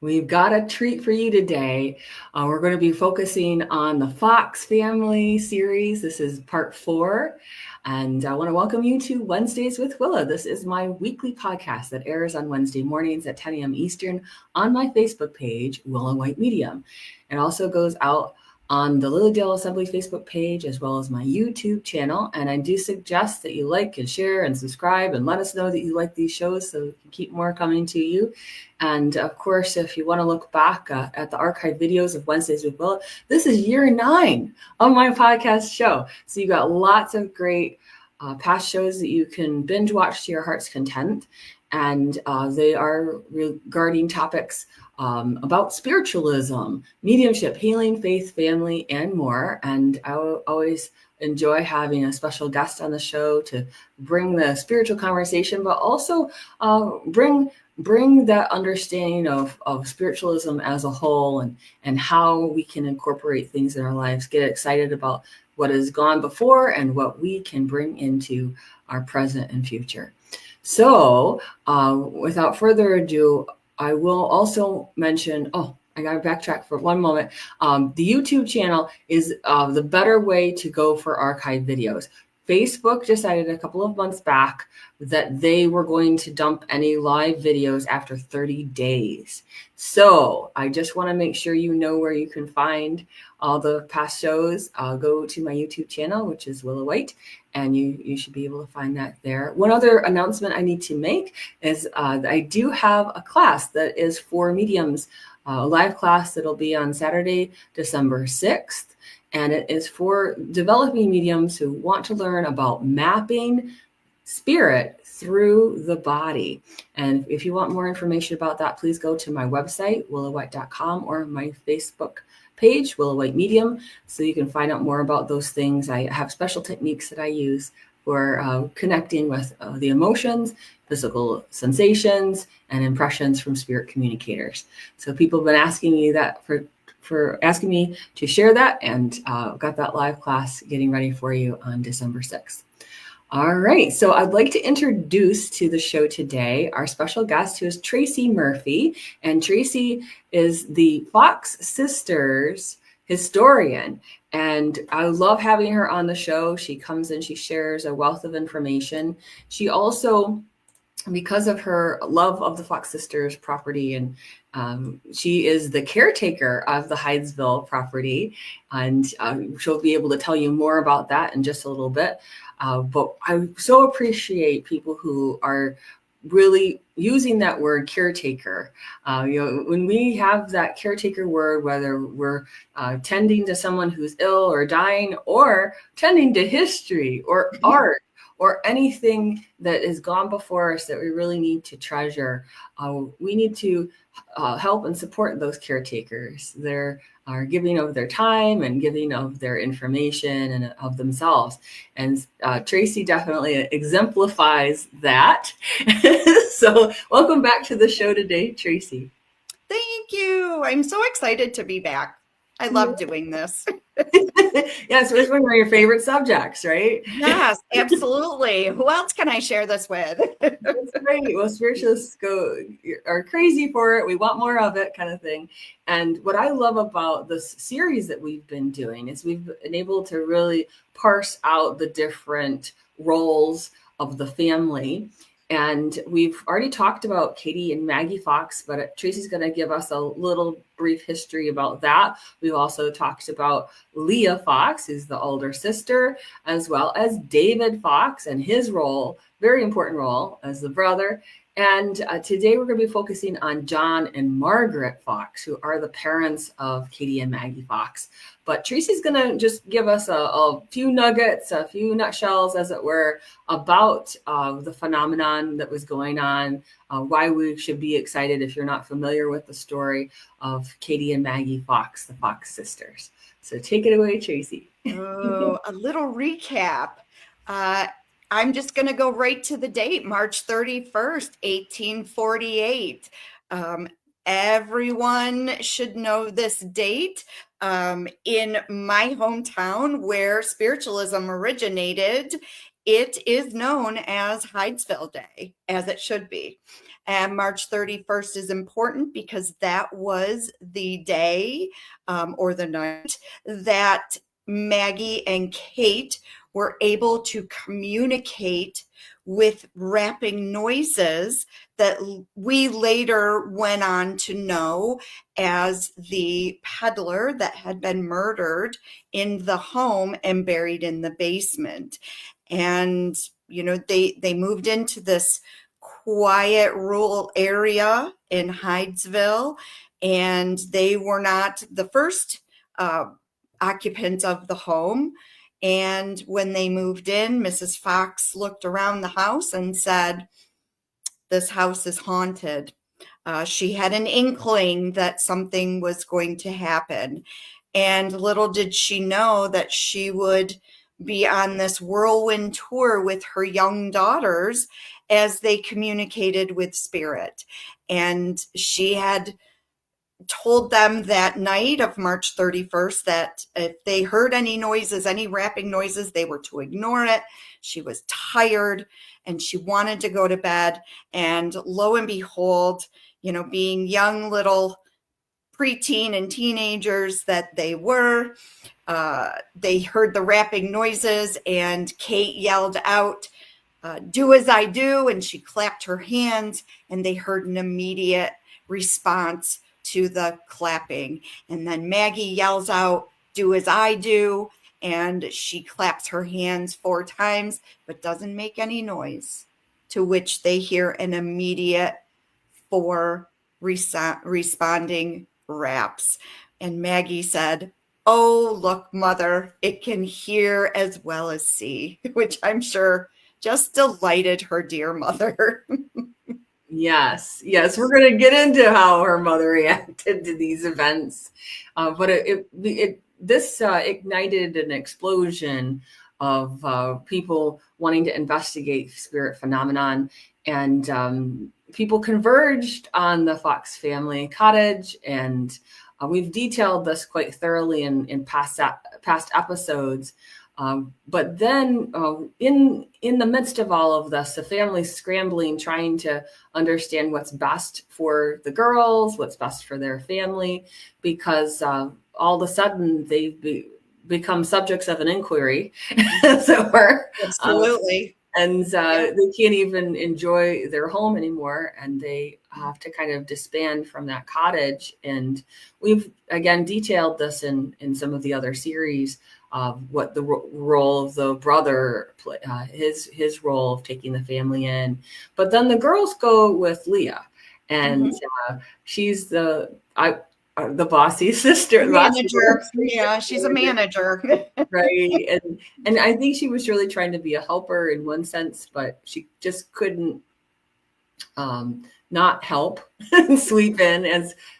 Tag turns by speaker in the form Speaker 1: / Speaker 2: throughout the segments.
Speaker 1: We've got a treat for you today. We're going to be focusing on the Fox family series. This is part 4. And I want to welcome you to Wednesdays with Willa. This is my weekly podcast that airs on Wednesday mornings at 10 a.m. Eastern on my Facebook page, Willa White Medium. It also goes out on the Lilydale Assembly Facebook page, as well as my YouTube channel. And I do suggest that you like and share and subscribe and let us know that you like these shows so we can keep more coming to you. And of course, if you want to look back at the archive videos of Wednesdays with Willa, this is year 9 of my podcast show. So you got lots of great past shows that you can binge watch to your heart's content. And they are regarding topics about spiritualism, mediumship, healing, faith, family, and more. And I always enjoy having a special guest on the show to bring the spiritual conversation, but also bring that understanding of spiritualism as a whole and how we can incorporate things in our lives, get excited about what has gone before and what we can bring into our present and future. So without further ado, I will also mention, I got to backtrack for one moment. The YouTube channel is the better way to go for archive videos. Facebook decided a couple of months back that they were going to dump any live videos after 30 days. So I just want to make sure you know where you can find all the past shows. Go to my YouTube channel, which is Willa White, and you should be able to find that there. One other announcement I need to make is I do have a class that is for mediums, a live class that'll be on Saturday, December 6th. And it is for developing mediums who want to learn about mapping spirit through the body. And if you want more information about that, please go to my website, willawhite.com, or my Facebook page, Willa White Medium, so you can find out more about those things. I have special techniques that I use for connecting with the emotions, physical sensations, and impressions from spirit communicators. So people have been asking me that for asking me to share that, and got that live class getting ready for you on December 6th. All right, so I'd like to introduce to the show today our special guest, who is Tracy Murphy. And Tracy is the Fox sisters historian. And I love having her on the show. She comes and she shares a wealth of information. She also, because of her love of the Fox sisters property, and she is the caretaker of the Hydesville property, and she'll be able to tell you more about that in just a little bit. But I so appreciate people who are really using that word caretaker. When we have that caretaker word, whether we're tending to someone who's ill or dying, or tending to history or art, or anything that has gone before us that we really need to treasure, we need to help and support those caretakers. They're giving of their time and giving of their information and of themselves. And Tracy definitely exemplifies that. So welcome back to the show today, Tracy.
Speaker 2: Thank you. I'm so excited to be back. I love doing this.
Speaker 1: Yes, it's one of your favorite subjects, right?
Speaker 2: Yes, absolutely. Who else can I share this with?
Speaker 1: That's great. Well, spiritualists are crazy for it. We want more of it, kind of thing. And what I love about this series that we've been doing is we've been able to really parse out the different roles of the family. And we've already talked about Katie and Maggie Fox, but Tracy's going to give us a little brief history about that. We've also talked about Leah Fox, who's the older sister, as well as David Fox and his role, very important role as the brother. And today we're going to be focusing on John and Margaret Fox, who are the parents of Katie and Maggie Fox. But Tracy's going to just give us a few nuggets, a few nutshells, as it were, about the phenomenon that was going on, why we should be excited if you're not familiar with the story of Katie and Maggie Fox, the Fox sisters. So take it away, Tracy.
Speaker 2: Oh, a little recap. I'm just going to go right to the date, March 31st, 1848. Everyone should know this date. In my hometown where spiritualism originated, it is known as Hydesville Day, as it should be. And March 31st is important because that was the day or the night that Maggie and Kate were able to communicate with rapping noises that we later went on to know as the peddler that had been murdered in the home and buried in the basement. And, you know, they moved into this quiet rural area in Hydesville, and they were not the first occupants of the home. And when they moved in, Mrs. Fox looked around the house and said, "This house is haunted." She had an inkling that something was going to happen. And little did she know that she would be on this whirlwind tour with her young daughters as they communicated with spirit. And she had told them that night of March 31st that if they heard any noises, any rapping noises, they were to ignore it. She was tired and she wanted to go to bed. And lo and behold, you know, being young little preteen and teenagers that they were, they heard the rapping noises, and Kate yelled out, "Do as I do," and she clapped her hands, and they heard an immediate response to the clapping. And then Maggie yells out, "Do as I do," and she claps her hands 4 times, but doesn't make any noise, to which they hear an immediate 4 responding raps. And Maggie said, "Oh, look, Mother, it can hear as well as see," which I'm sure just delighted her dear mother.
Speaker 1: Yes, yes, we're going to get into how her mother reacted to these events, but this ignited an explosion of people wanting to investigate spirit phenomenon, and people converged on the Fox family cottage, and we've detailed this quite thoroughly in past episodes. But then in the midst of all of this, the family's scrambling, trying to understand what's best for the girls, what's best for their family, because all of a sudden they've become subjects of an inquiry. So
Speaker 2: Absolutely.
Speaker 1: And they can't even enjoy their home anymore, and they have to kind of disband from that cottage. And we've, again, detailed this in some of the other series, what the role of the brother, his role of taking the family in. But then the girls go with Leah, and she's the bossy sister.
Speaker 2: Manager. Yeah, she's a manager.
Speaker 1: Right. And I think she was really trying to be a helper in one sense, but she just couldn't not help and sweep in,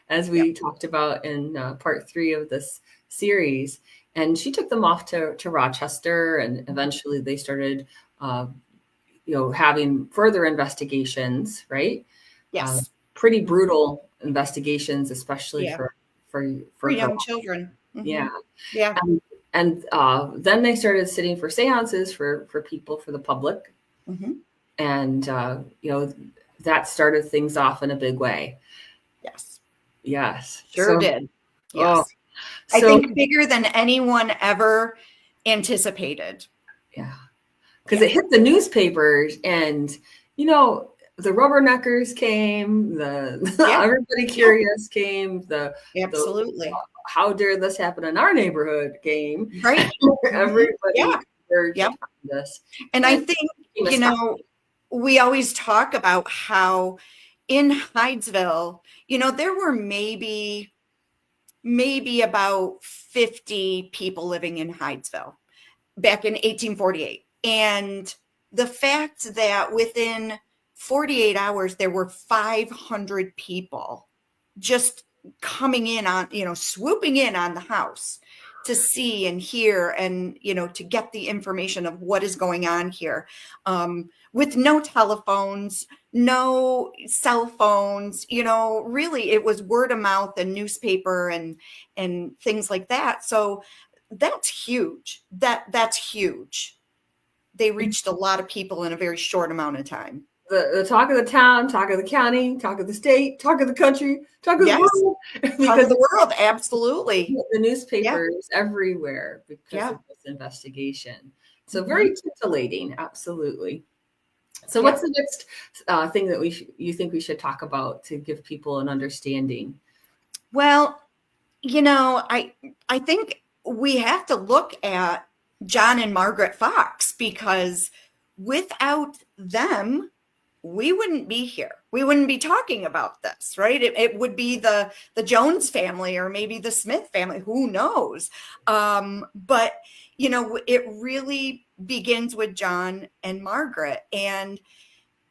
Speaker 1: as we talked about in part 3 of this series. And she took them off to Rochester, and eventually they started having further investigations, right?
Speaker 2: Yes.
Speaker 1: Pretty brutal investigations, especially for
Speaker 2: young children.
Speaker 1: Yeah.
Speaker 2: Yeah.
Speaker 1: And then they started sitting for seances for people, for the public. And, that started things off in a big way.
Speaker 2: Yes.
Speaker 1: Yes.
Speaker 2: Sure did. Yes. I think bigger than anyone ever anticipated.
Speaker 1: Yeah. Because it hit the newspapers, and, the rubberneckers came, everybody curious came,
Speaker 2: absolutely.
Speaker 1: How dare this happen in our neighborhood game.
Speaker 2: Right.
Speaker 1: Everybody this.
Speaker 2: And I think, we always talk about how in Hydesville, there were maybe about 50 people living in Hydesville back in 1848. And the fact that within 48 hours, there were 500 people just coming in on, swooping in on the house to see and hear and, to get the information of what is going on here, with no telephones, no cell phones, really it was word of mouth and newspaper and things like that. So that's huge. That's huge. They reached a lot of people in a very short amount of time.
Speaker 1: the talk of the town, talk of the county, talk of the state, talk of the country, talk of
Speaker 2: Yes.
Speaker 1: the world.
Speaker 2: Talk of the world, absolutely.
Speaker 1: The newspapers everywhere because of this investigation. So very titillating, absolutely. So what's the next thing that you think we should talk about to give people an understanding?
Speaker 2: Well, I think we have to look at John and Margaret Fox, because without them, we wouldn't be here. We wouldn't be talking about this, right? It would be the Jones family, or maybe the Smith family, who knows? But, it really begins with John and Margaret, and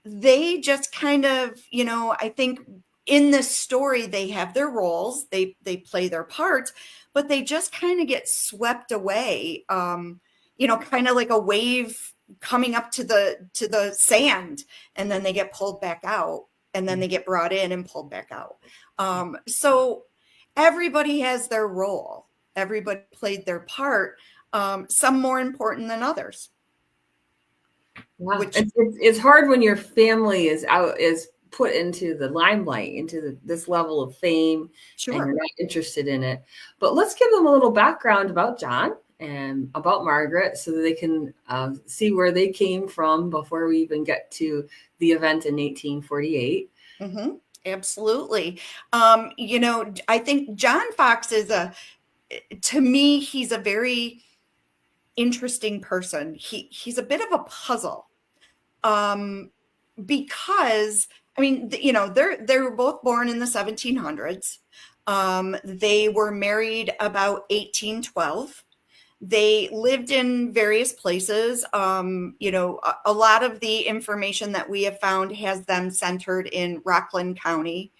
Speaker 2: they just kind of, I think in this story, they have their roles, they play their parts, but they just kind of get swept away, kind of like a wave coming up to the sand, and then they get pulled back out, and then they get brought in and pulled back out. So everybody has their role. Everybody played their part, some more important than others.
Speaker 1: Wow. It's hard when your family is put into the limelight, into this level of fame, and you're not interested in it. But let's give them a little background about John and about Margaret, so that they can see where they came from before we even get to the event in 1848.
Speaker 2: Absolutely. I think John Fox to me, he's a very interesting person. He's a bit of a puzzle, because they were both born in the 1700s. They were married about 1812. They lived in various places. A lot of the information that we have found has them centered in Rockland County,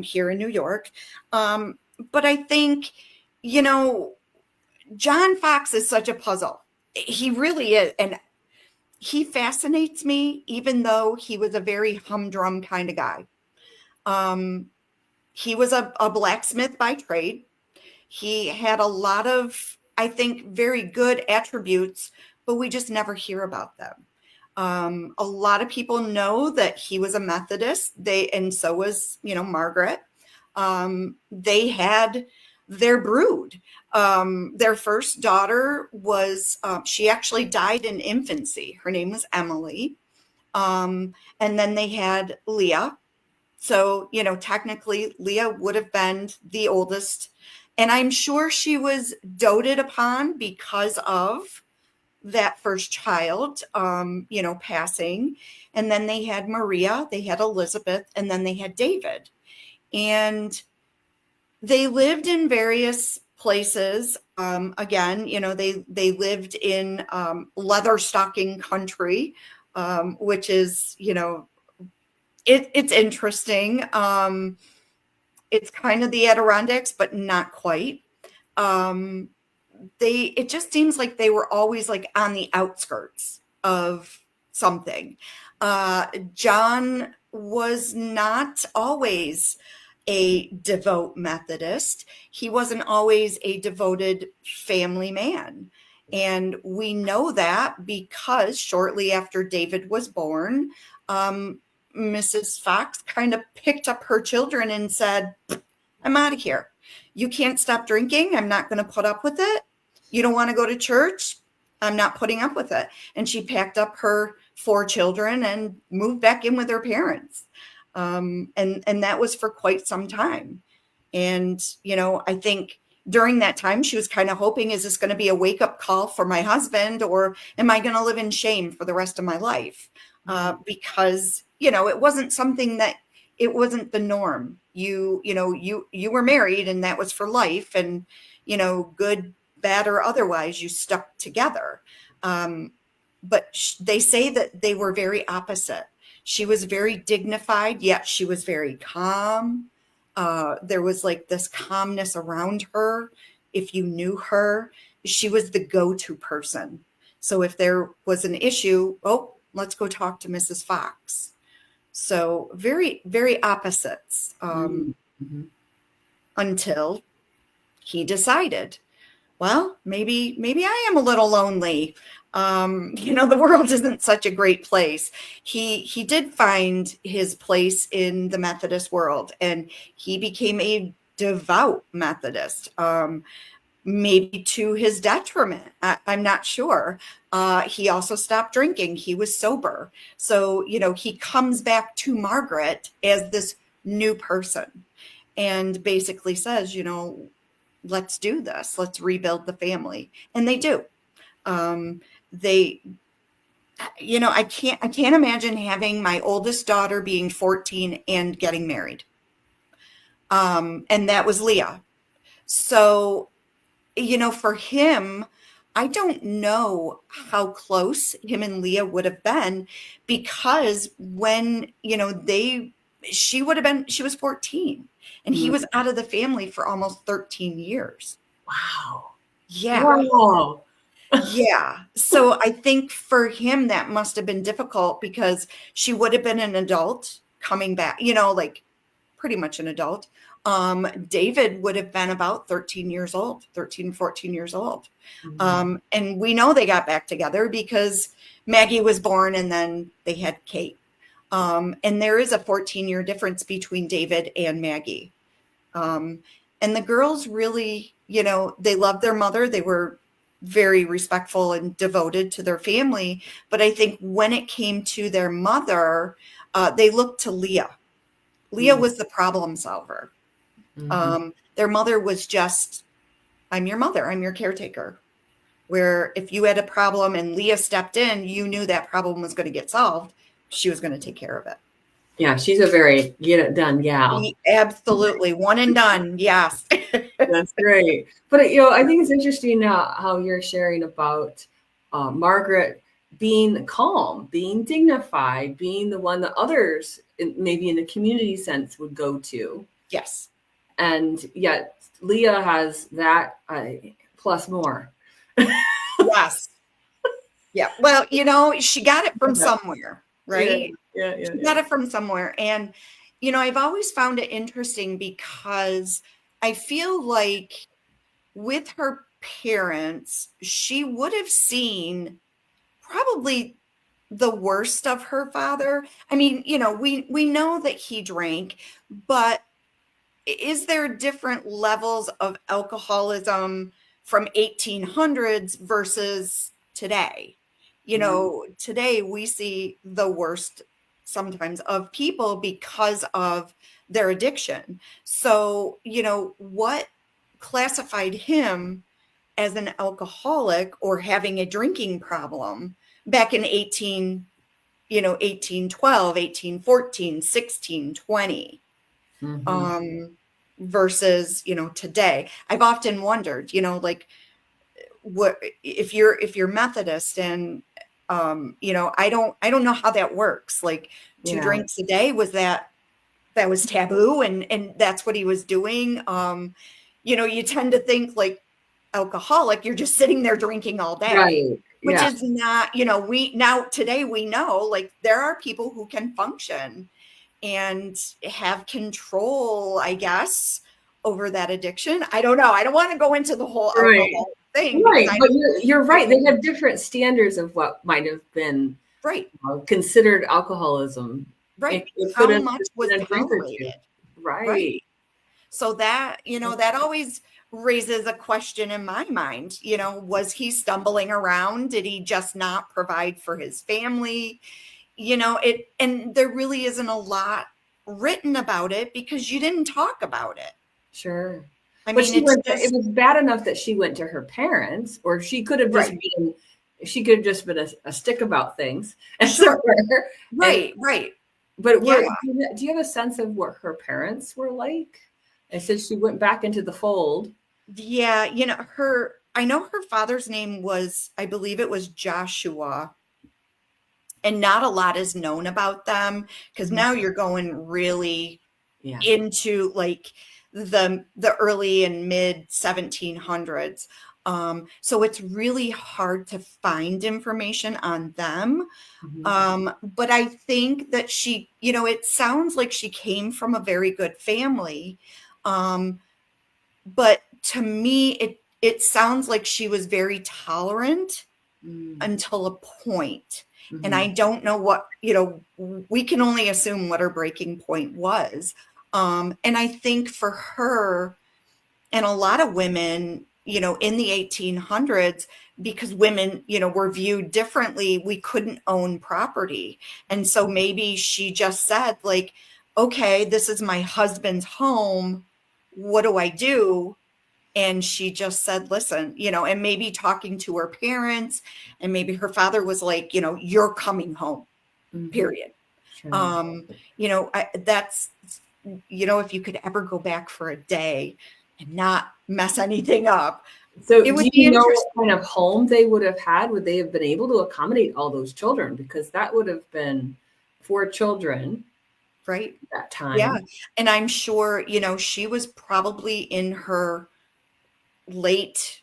Speaker 2: here in New York. But I think, John Fox is such a puzzle. He really is. And he fascinates me, even though he was a very humdrum kind of guy. He was a blacksmith by trade. He had a lot of, I think, very good attributes, but we just never hear about them. A lot of people know that he was a Methodist. And so was, Margaret. They had their brood. Their first daughter was, she actually died in infancy. Her name was Emily. And then they had Leah. So, technically Leah would have been the oldest. And I'm sure she was doted upon because of that first child, passing. And then they had Maria, they had Elizabeth, and then they had David. And they lived in various places. Again, they lived in leather stocking country, which is, it's interesting. It's kind of the Adirondacks, but not quite. It just seems like they were always like on the outskirts of something. John was not always a devout Methodist. He wasn't always a devoted family man. And we know that because shortly after David was born, Mrs. Fox kind of picked up her children and said, I'm out of here. You can't stop drinking. I'm not going to put up with it. You don't want to go to church. I'm not putting up with it. And she packed up her 4 children and moved back in with her parents. And that was for quite some time. And, I think during that time, she was kind of hoping, is this going to be a wake-up call for my husband, or am I going to live in shame for the rest of my life? Because, it wasn't something that, it wasn't the norm. You were married, and that was for life, and, good, bad, or otherwise, you stuck together. But they say that they were very opposite. She was very dignified, yet she was very calm. There was like this calmness around her. If you knew her, she was the go-to person. So if there was an issue, let's go talk to Mrs. Fox. So very, very opposites, until he decided. well, maybe I am a little lonely. The world isn't such a great place. He did find his place in the Methodist world, and he became a devout Methodist. Maybe to his detriment. I'm not sure. He also stopped drinking. He was sober. So, he comes back to Margaret as this new person and basically says, let's do this. Let's rebuild the family. And they do. They, I can't imagine having my oldest daughter being 14 and getting married. And that was Leah. So, for him, I don't know how close him and Leah would have been, because when, she was 14 and he was out of the family for almost 13 years.
Speaker 1: Wow.
Speaker 2: Yeah.
Speaker 1: Wow.
Speaker 2: Yeah. So I think for him, that must have been difficult, because she would have been an adult coming back, like pretty much an adult. David would have been about 13, 14 years old. And we know they got back together because Maggie was born and then they had Kate. And there is a 14-year difference between David and Maggie. And the girls really, they loved their mother. They were very respectful and devoted to their family. But I think when it came to their mother, they looked to Leah. Leah was the problem solver. Their mother was just, I'm your mother, I'm your caretaker. Where if you had a problem and Leah stepped in, you knew that problem was going to get solved. She was going to take care of it.
Speaker 1: Yeah, she's a very get it done gal.
Speaker 2: Absolutely. One and done. Yes.
Speaker 1: That's great. But, I think it's interesting how you're sharing about Margaret being calm, being dignified, being the one that others, maybe in the community sense, would go to.
Speaker 2: Yes.
Speaker 1: And yet Leah has that plus more.
Speaker 2: Yes. Yeah. Well, she got it from somewhere, right?
Speaker 1: Yeah.
Speaker 2: She got it from somewhere. And, I've always found it interesting, because I feel like with her parents, she would have seen probably the worst of her father. I mean, we know that he drank, but is there different levels of alcoholism from 1800s versus today? Today we see the worst sometimes of people because of their addiction. So, what classified him as an alcoholic or having a drinking problem back in 1812, 1814, 16, 20. Versus, today. I've often wondered, like, what if you're Methodist and, I don't know how that works. Like 2 drinks a day, that was taboo and that's what he was doing. You tend to think like alcoholic, you're just sitting there drinking all day.
Speaker 1: Right.
Speaker 2: Which is not, today we know, like, there are people who can function and have control, I guess, over that addiction. I don't know. I don't want to go into the whole alcohol thing.
Speaker 1: Right. But you're right. They have different standards of what might have been considered alcoholism.
Speaker 2: Right. How much was tolerated.
Speaker 1: Right.
Speaker 2: So that, that always raises a question in my mind. Was he stumbling around? Did he just not provide for his family? And there really isn't a lot written about it because you didn't talk about it.
Speaker 1: Sure.
Speaker 2: I mean,
Speaker 1: it was bad enough that she went to her parents, or she could have just been a stick about things.
Speaker 2: Sure. Right.
Speaker 1: But do you have a sense of what her parents were like? And since she went back into the fold.
Speaker 2: Yeah. I know her father's name was, I believe it was Joshua. And not a lot is known about them, because now you're going really into like the early and mid 1700s. So it's really hard to find information on them. But I think that she, it sounds like she came from a very good family. But to me, it sounds like she was very tolerant
Speaker 1: Mm.
Speaker 2: until a point.
Speaker 1: Mm-hmm.
Speaker 2: And I don't know what, we can only assume what her breaking point was. And I think for her and a lot of women, in the 1800s, because women, were viewed differently, we couldn't own property. And so maybe she just said, like, okay, this is my husband's home. What do I do? And she just said, listen, and maybe talking to her parents, and maybe her father was like, you're coming home, period.
Speaker 1: Sure.
Speaker 2: That's, if you could ever go back for a day and not mess anything up,
Speaker 1: So
Speaker 2: it
Speaker 1: do
Speaker 2: would be
Speaker 1: you know
Speaker 2: interesting.
Speaker 1: what kind of home they would have had? Would they have been able to accommodate all those children? Because that would have been 4 children.
Speaker 2: Right.
Speaker 1: At that time.
Speaker 2: Yeah. And I'm sure, she was probably in her late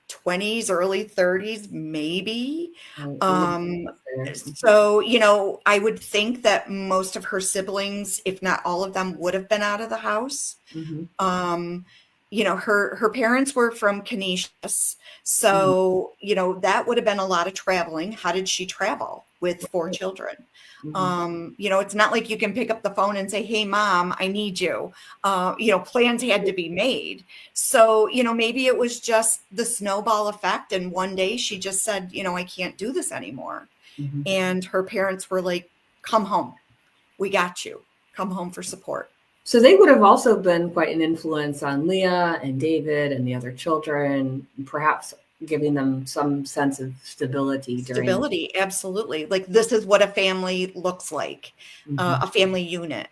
Speaker 2: 20s, early 30s, maybe. So, I would think that most of her siblings, if not all of them, would have been out of the house.
Speaker 1: Mm-hmm.
Speaker 2: Her parents were from Canisius. So, that would have been a lot of traveling. How did she travel with 4 children?
Speaker 1: Mm-hmm.
Speaker 2: It's not like you can pick up the phone and say, hey, mom, I need you. Plans had to be made. So, maybe it was just the snowball effect. And one day she just said, I can't do this anymore.
Speaker 1: Mm-hmm.
Speaker 2: And her parents were like, come home. We got you. Come home for support.
Speaker 1: So they would have also been quite an influence on Leah and David and the other children, perhaps giving them some sense of stability.
Speaker 2: Absolutely. Like, this is what a family looks like, a family unit.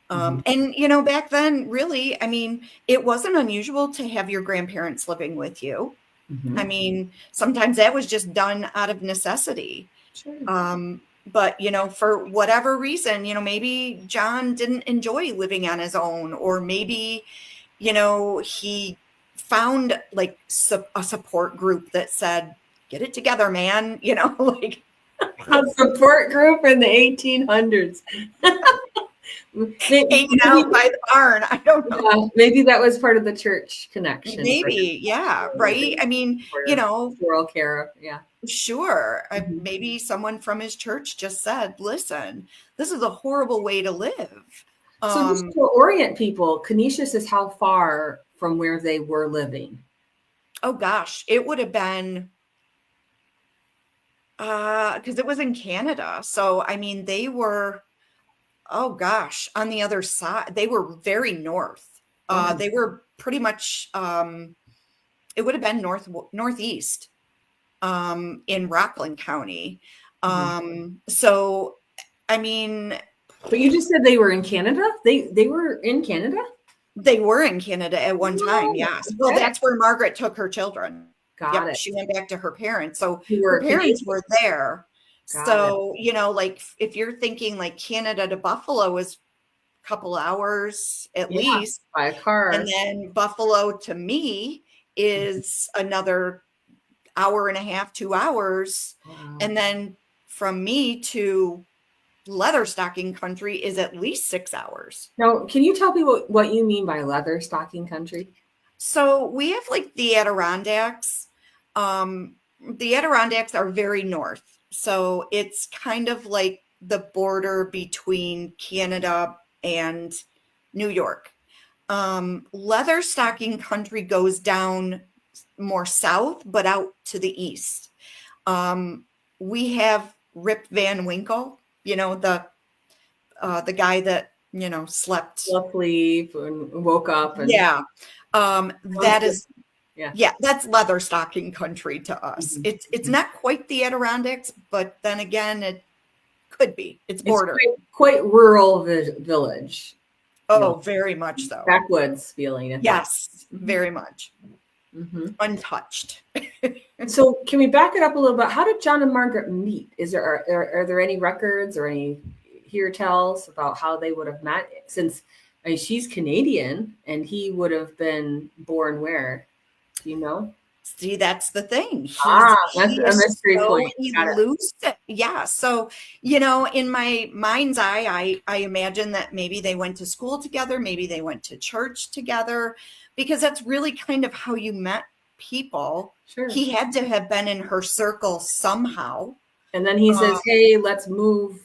Speaker 2: And, back then, really, I mean, it wasn't unusual to have your grandparents living with you. I mean, sometimes that was just done out of necessity.
Speaker 1: Sure.
Speaker 2: But, for whatever reason, maybe John didn't enjoy living on his own, or maybe, he found like a support group that said, get it together, man, like
Speaker 1: a support group in the 1800s.
Speaker 2: Hanging out by the barn. I don't know.
Speaker 1: Yeah, maybe that was part of the church connection.
Speaker 2: Maybe. Yeah. Right. I mean,
Speaker 1: Rural care. Yeah.
Speaker 2: Sure. Maybe someone from his church just said, listen, this is a horrible way to live.
Speaker 1: So just to orient people, Canisius is how far from where they were living?
Speaker 2: Oh, gosh. It would have been, because it was in Canada. So, I mean, they were, oh, gosh, on the other side. They were very north. They were pretty much, it would have been northeast. In Rockland County. So, I mean.
Speaker 1: But you just said they were in Canada? They were in Canada?
Speaker 2: They were in Canada at one time, yes. Okay. Well, that's where Margaret took her children.
Speaker 1: Got it.
Speaker 2: She went back to her parents. So her parents were there. So, like, if you're thinking like Canada to Buffalo is a couple hours at least.
Speaker 1: By a car.
Speaker 2: And then Buffalo to me is another hour and a half, 2 hours. Wow. And then from me to leather stocking country is at least 6 hours.
Speaker 1: Now, can you tell me what you mean by leather stocking country?
Speaker 2: So we have like the Adirondacks. The Adirondacks are very north. So it's kind of like the border between Canada and New York. Leather stocking country goes down more south, but out to the east. We have Rip Van Winkle, the guy that, slept
Speaker 1: and woke up. And
Speaker 2: that is, that's leather stocking country to us. It's not quite the Adirondacks, but then again, it could be. It's border.
Speaker 1: It's quite rural village.
Speaker 2: Oh, very much so.
Speaker 1: Backwoods feeling.
Speaker 2: Yes, very much. Untouched.
Speaker 1: So can we back it up a little bit? How did John and Margaret meet? Are there any records or any hear tells about how they would have met? Since she's Canadian and he would have been born where? Do you know?
Speaker 2: See, that's the thing.
Speaker 1: That's a mystery point.
Speaker 2: Yeah. So, in my mind's eye, I imagine that maybe they went to school together. Maybe they went to church together, because that's really kind of how you met people.
Speaker 1: Sure.
Speaker 2: He had to have been in her circle somehow.
Speaker 1: And then he says, hey, let's move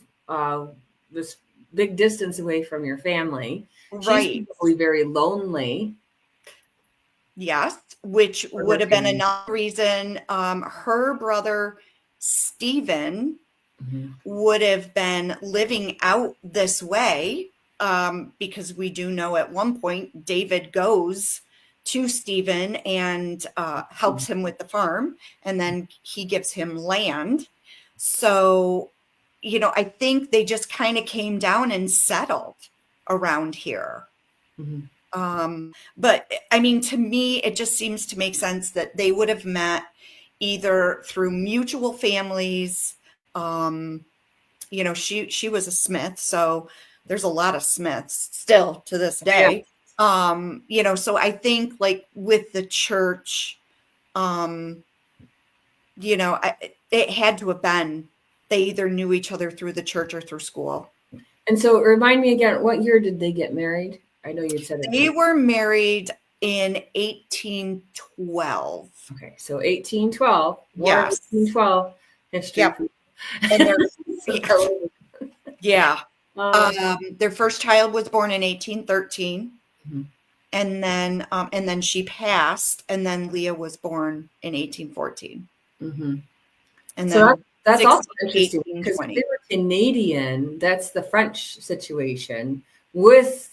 Speaker 1: this big distance away from your family.
Speaker 2: Right.
Speaker 1: She's probably very lonely.
Speaker 2: Yes, which would have been another reason her brother Stephen would have been living out this way, because we do know at one point David goes to Stephen and helps him with the farm, and then he gives him land. So, you know, I think they just kind of came down and settled around here. But I mean, to me, it just seems to make sense that they would have met either through mutual families. You know, she was a Smith, so there's a lot of Smiths still to this day. Yeah. You know, so I think like with the church, you know, it had to have been, they either knew each other through the church or through school.
Speaker 1: And so remind me again, what year did they get married? I know you said it.
Speaker 2: They were married in 1812.
Speaker 1: Okay, so 1812.
Speaker 2: Yes.
Speaker 1: 1812 history.
Speaker 2: Yep. And yeah. Their first child was born in 1813. And then she passed, and then Leah was born in 1814. And
Speaker 1: so
Speaker 2: then
Speaker 1: that's also interesting because they were Canadian. That's the French situation with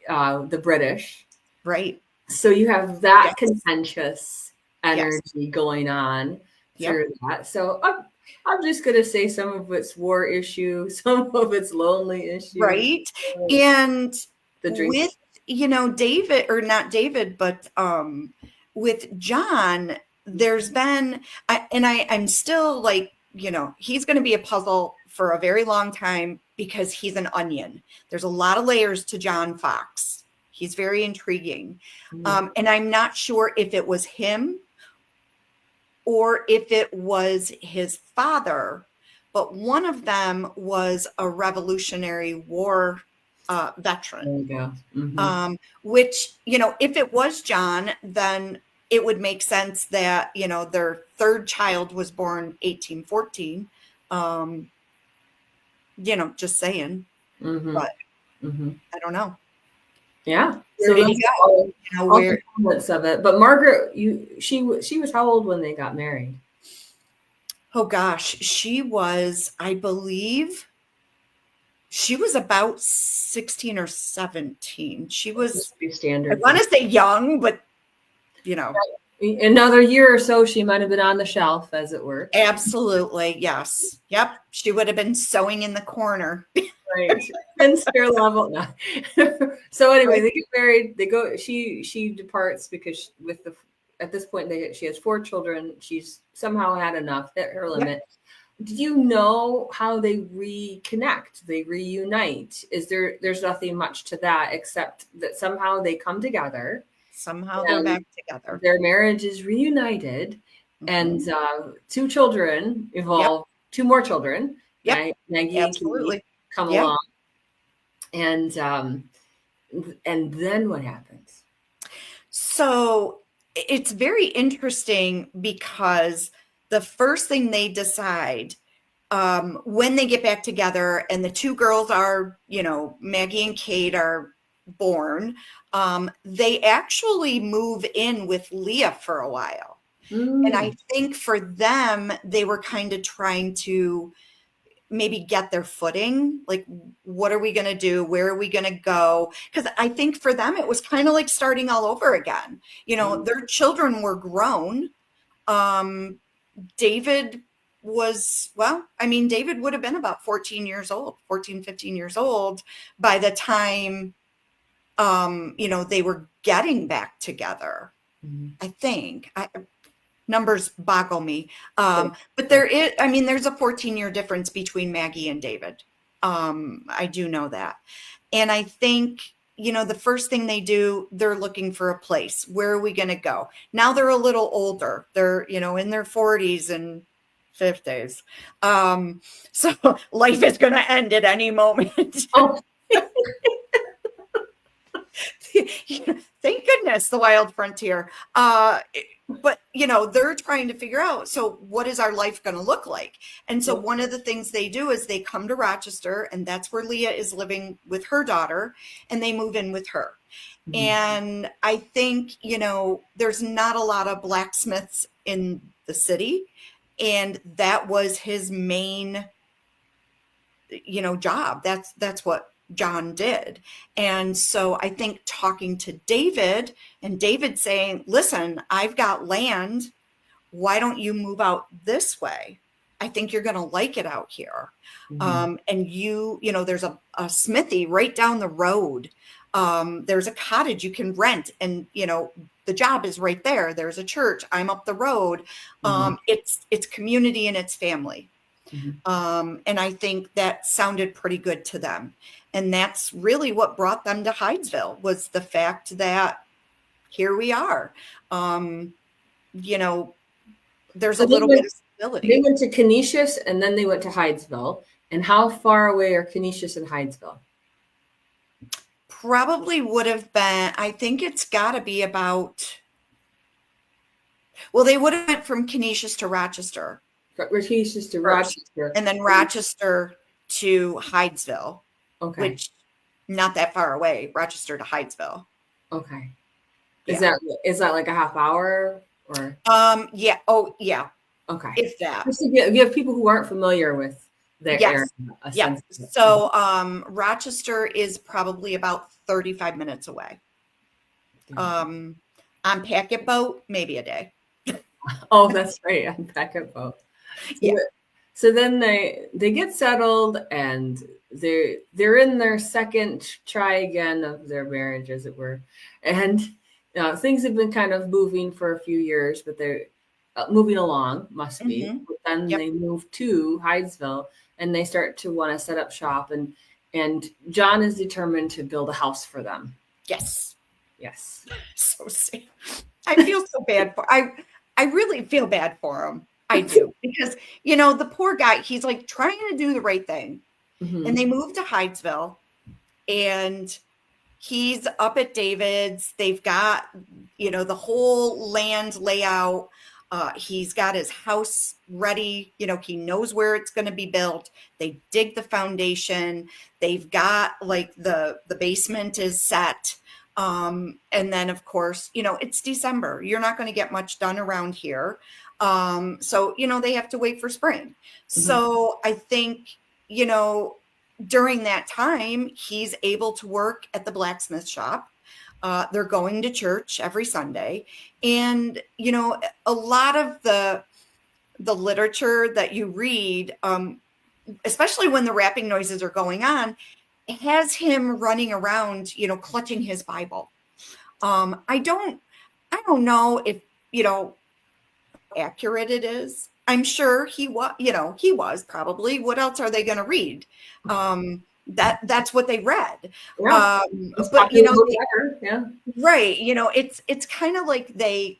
Speaker 1: the British.
Speaker 2: Right.
Speaker 1: So you have that contentious energy going on through that. So I'm just going to say some of it's war issue, some of it's lonely issue.
Speaker 2: Right. And with, you know, David, or not David, but with John, there's been, I'm still like, you know, he's going to be a puzzle for a very long time because he's an onion. There's a lot of layers to John Fox. He's very intriguing. And I'm not sure if it was him or if it was his father, but one of them was a Revolutionary War veteran.
Speaker 1: There you go.
Speaker 2: Which, you know, if it was John, then it would make sense that, you know, their third child was born 1814. You know, just saying. But I don't know.
Speaker 1: Yeah.
Speaker 2: So there you go.
Speaker 1: All components of it. But Margaret, she was how old when they got married?
Speaker 2: Oh gosh, she was, I believe, she was about 16 or 17. She was
Speaker 1: pretty standard.
Speaker 2: I want to say young, but you know,
Speaker 1: another year or so, she might have been on the shelf, as it were.
Speaker 2: Absolutely, yes, yep. She would have been sewing in the corner.
Speaker 1: Right. And spare level. No. So anyway, they get married. They go. She departs because at this point she has 4 children. She's somehow had enough, hit her limit. Yep. Do you know how they reconnect? They reunite? There's nothing much to that except that somehow they come together.
Speaker 2: Somehow they're back together.
Speaker 1: Their marriage is reunited, and 2 children evolve. Yep. 2 more children.
Speaker 2: Yep.
Speaker 1: Right? Maggie
Speaker 2: Absolutely.
Speaker 1: And Kate come along. And then what happens?
Speaker 2: So it's very interesting because the first thing they decide when they get back together and the 2 girls are, you know, Maggie and Kate are born, they actually move in with Leah for a while. And I think for them, they were kind of trying to maybe get their footing. Like, what are we going to do? Where are we going to go? Because I think for them, it was kind of like starting all over again. You know, their children were grown. David was, well, I mean, David would have been about 15 years old by the time, you know, they were getting back together. I think. Numbers boggle me. But there is, I mean, there's a 14-year difference between Maggie and David. I do know that. And I think, you know, the first thing they do, they're looking for a place. Where are we going to go? Now they're a little older. They're, you know, in their 40s and 50s. So life is going to end at any moment. Oh. Thank goodness. Yes, the wild frontier. But, they're trying to figure out, so what is our life going to look like? And so one of the things they do is they come to Rochester, and that's where Leah is living with her daughter, and they move in with her. Mm-hmm. And I think, there's not a lot of blacksmiths in the city, and that was his main, job. That's what John did. And so I think talking to David, and David saying, listen, I've got land. Why don't you move out this way? I think you're going to like it out here. Mm-hmm. And there's a smithy right down the road. There's a cottage you can rent, and, the job is right there. There's a church. I'm up the road. Mm-hmm. It's community and it's family. Mm-hmm. And I think that sounded pretty good to them. And that's really what brought them to Hydesville, was the fact that here we are. There's a little bit of stability.
Speaker 1: They went to Canisius and then they went to Hydesville. And how far away are Canisius and Hydesville?
Speaker 2: Probably would have been, I think it's got to be about, well, they would have went from Canisius to Rochester.
Speaker 1: Canisius to Rochester.
Speaker 2: And then Rochester to Hydesville.
Speaker 1: Okay.
Speaker 2: Which, not that far away, Rochester to Hydesville.
Speaker 1: Okay. Is that like a half hour or?
Speaker 2: Yeah. Oh, yeah.
Speaker 1: Okay.
Speaker 2: If that.
Speaker 1: You have people who aren't familiar with their area.
Speaker 2: Yeah. So Rochester is probably about 35 minutes away. On packet boat, maybe a day.
Speaker 1: Oh, that's right. On packet boat.
Speaker 2: Yeah.
Speaker 1: So then they get settled, and they're in their second try again of their marriage, as it were. And things have been kind of moving for a few years, but they're moving along, must be. Mm-hmm. But then they move to Hydesville, and they start to want to set up shop. And John is determined to build a house for them.
Speaker 2: Yes.
Speaker 1: So
Speaker 2: sad. I feel so bad for. I really feel bad for him. I do, because the poor guy, he's like trying to do the right thing. Mm-hmm. And they moved to Hydesville, and he's up at David's. They've got, the whole land layout. He's got his house ready. He knows where it's going to be built. They dig the foundation. They've got like the basement is set. And then of course, it's December. You're not going to get much done around here. So, they have to wait for spring. Mm-hmm. So I think, during that time, he's able to work at the blacksmith shop. They're going to church every Sunday. And, a lot of the literature that you read, especially when the rapping noises are going on, has him running around, clutching his Bible. I don't know if, accurate it is. I'm sure he was probably. What else are they going to read? That's what they read.
Speaker 1: Yeah.
Speaker 2: But
Speaker 1: yeah.
Speaker 2: Right. It's kind of like they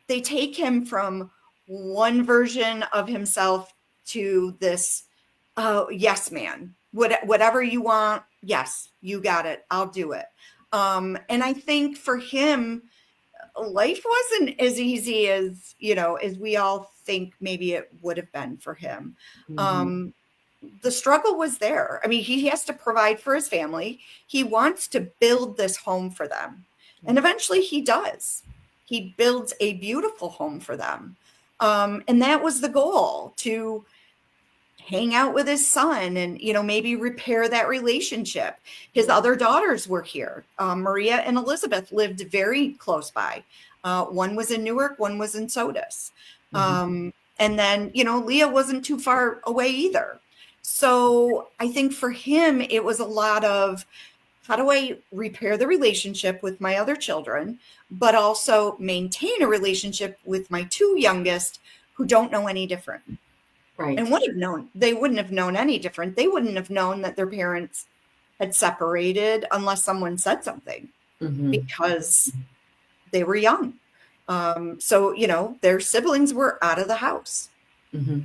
Speaker 2: take him from one version of himself to this, yes, man, whatever you want. Yes, you got it. I'll do it. And I think for him, life wasn't as easy as, as we all think maybe it would have been for him. Mm-hmm. The struggle was there. I mean, he has to provide for his family. He wants to build this home for them. And eventually he does. He builds a beautiful home for them. And that was the goal, to hang out with his son and, maybe repair that relationship. His other daughters were here. Maria and Elizabeth lived very close by. One was in Newark, one was in Sodus. Mm-hmm. And then, Leah wasn't too far away either. So I think for him, it was a lot of, how do I repair the relationship with my other children, but also maintain a relationship with my two youngest who don't know any different.
Speaker 1: Right.
Speaker 2: And they wouldn't have known any different. They wouldn't have known that their parents had separated unless someone said something, mm-hmm. because they were young. So, their siblings were out of the house.
Speaker 1: Mm-hmm.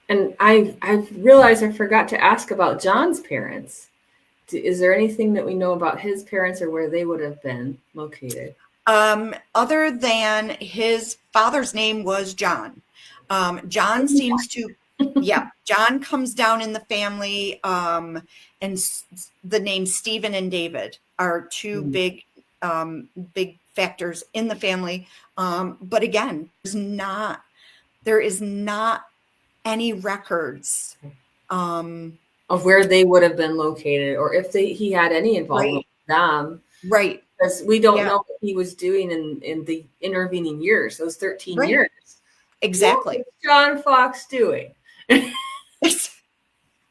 Speaker 1: And I realized I forgot to ask about John's parents. Is there anything that we know about his parents or where they would have been located?
Speaker 2: Other than his father's name was John. John seems to, yeah, John comes down in the family, and the names Stephen and David are two big factors in the family. But again, there is not any records
Speaker 1: of where they would have been located, or if he had any involvement with them.
Speaker 2: Right.
Speaker 1: Because we don't know what he was doing in the intervening years, those 13 years.
Speaker 2: Exactly.
Speaker 1: What was John Fox doing?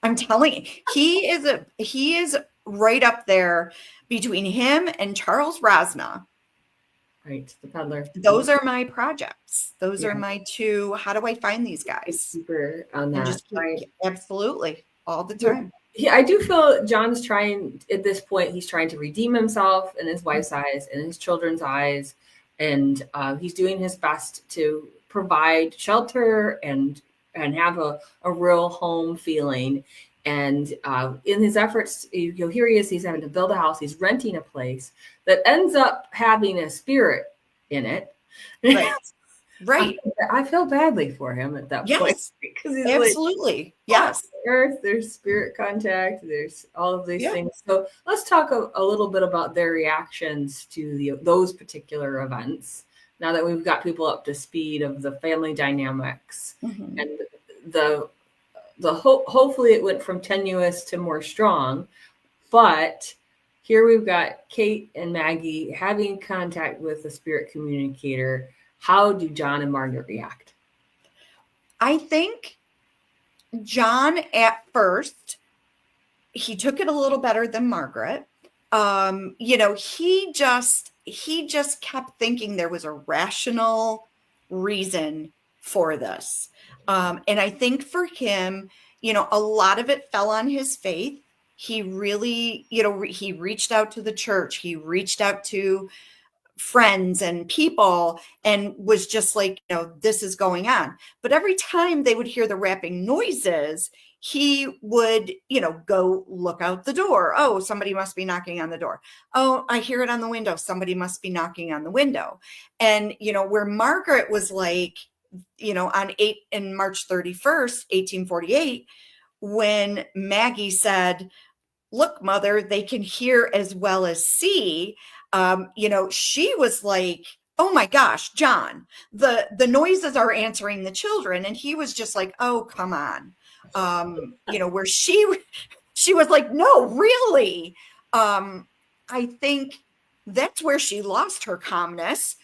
Speaker 2: I'm telling you, he is right up there between him and Charles Rosna.
Speaker 1: Right, the peddler.
Speaker 2: Those are my projects. Those are my two. How do I find these guys?
Speaker 1: Super on that.
Speaker 2: And just absolutely all the time.
Speaker 1: Yeah, I do feel John's trying at this point. He's trying to redeem himself in his wife's eyes and his children's eyes, and he's doing his best to provide shelter and have a real home feeling. And in his efforts, here he is. He's having to build a house. He's renting a place that ends up having a spirit in it.
Speaker 2: Right. Right.
Speaker 1: I feel badly for him at that point.
Speaker 2: Because he's absolutely. Like, yes.
Speaker 1: Earth, there's spirit contact, there's all of these things. So let's talk a little bit about their reactions to those particular events. Now that we've got people up to speed of the family dynamics and hopefully it went from tenuous to more strong, but here we've got Kate and Maggie having contact with the spirit communicator. How do John and Margaret react?
Speaker 2: I think John at first, he took it a little better than Margaret. He just kept thinking there was a rational reason for this. And I think for him, a lot of it fell on his faith. He really, he reached out to the church. He reached out to friends and people and was just like, this is going on. But every time they would hear the rapping noises, he would, go look out the door. Oh, somebody must be knocking on the door. Oh, I hear it on the window. Somebody must be knocking on the window. And, where Margaret was like, on March 31st, 1848, when Maggie said, look, Mother, they can hear as well as see. She was like, oh my gosh, John, the noises are answering the children. And he was just like, oh, come on. Where she was like, no, really. I think that's where she lost her calmness.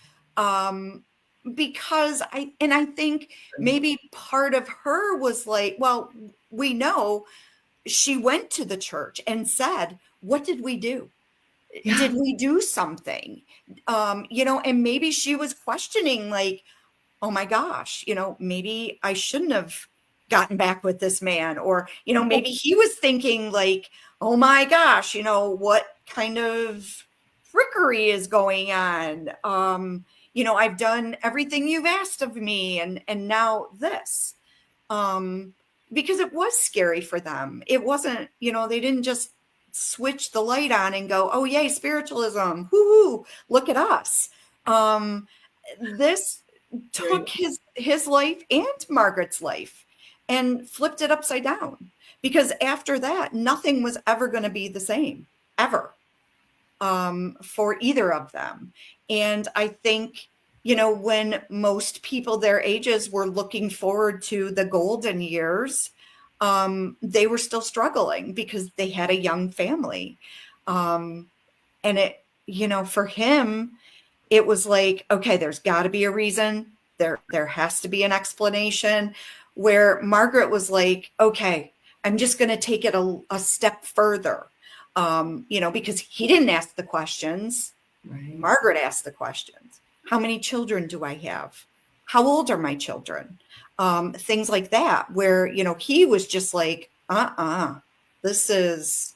Speaker 2: Because I think maybe part of her was like, well, we know she went to the church and said, what did we do? Yeah. Did we do something? And maybe she was questioning like, oh my gosh, maybe I shouldn't have gotten back with this man. Or, maybe he was thinking like, oh my gosh, what kind of trickery is going on? I've done everything you've asked of me and now this. Because it was scary for them. It wasn't, they didn't just switch the light on and go, oh yay, spiritualism, whoo, look at us. This took his life and Margaret's life and flipped it upside down, because after that, nothing was ever going to be the same, ever, for either of them. And I think, when most people their ages were looking forward to the golden years, they were still struggling because they had a young family. And it, for him, it was like, okay, there's got to be a reason. There has to be an explanation. Where Margaret was like, okay, I'm just going to take it a step further, because he didn't ask the questions. Right. Margaret asked the questions. How many children do I have? How old are my children? Things like that, where, he was just like, this is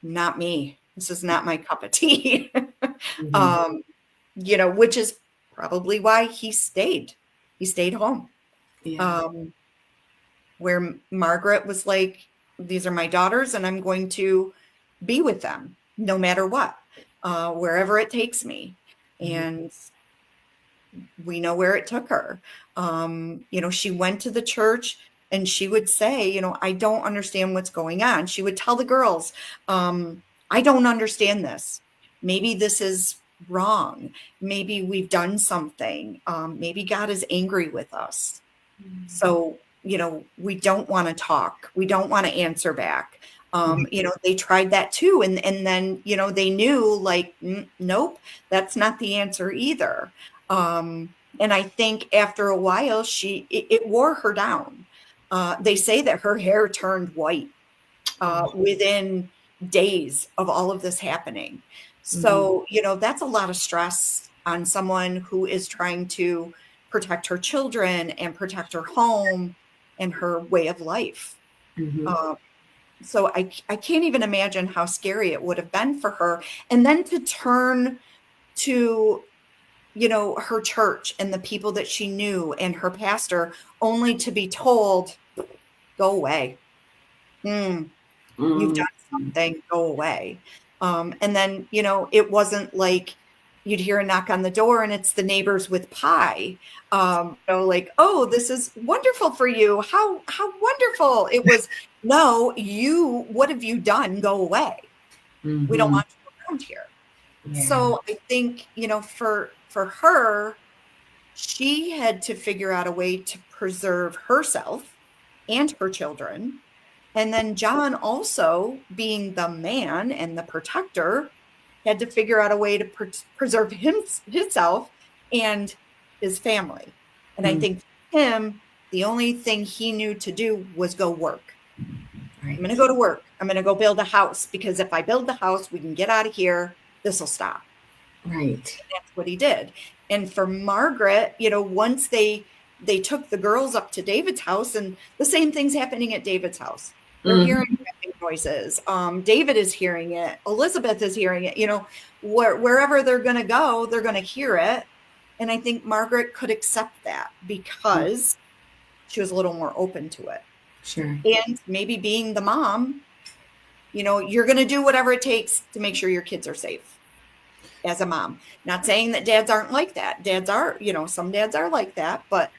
Speaker 2: not me. This is not my cup of tea. Mm-hmm. Which is probably why he stayed home. Yeah. Where Margaret was like, these are my daughters and I'm going to be with them no matter what, wherever it takes me. And we know where it took her. She went to the church and she would say, I don't understand what's going on. She would tell the girls, I don't understand this. Maybe this is wrong. Maybe we've done something. Maybe God is angry with us. So, we don't want to talk. We don't want to answer back. They tried that too. And then, they knew like, nope, that's not the answer either. And I think after a while, it wore her down. They say that her hair turned white within days of all of this happening. So, that's a lot of stress on someone who is trying to protect her children and protect her home and her way of life. So I can't even imagine how scary it would have been for her. And then to turn to, her church and the people that she knew and her pastor, only to be told, go away. You've done something, go away. And then, it wasn't like you'd hear a knock on the door and it's the neighbors with pie. Like, oh, this is wonderful for you. How wonderful. It was, no, what have you done? Go away. We don't want you around here. Yeah. So I think, for her, she had to figure out a way to preserve herself and her children. And then John, also being the man and the protector, had to figure out a way to preserve himself and his family. And I think for him, the only thing he knew to do was go work. Right. I'm going to go to work. I'm going to go build a house, because if I build the house, we can get out of here. This will stop. Right. And that's what he did. And for Margaret, once they took the girls up to David's house, and the same thing's happening at David's house. They're hearing noises. David is hearing it. Elizabeth is hearing it. Wherever they're going to go, they're going to hear it. And I think Margaret could accept that because she was a little more open to it. Sure. And maybe being the mom, you're going to do whatever it takes to make sure your kids are safe as a mom. Not saying that dads aren't like that. Dads are, some dads are like that, but,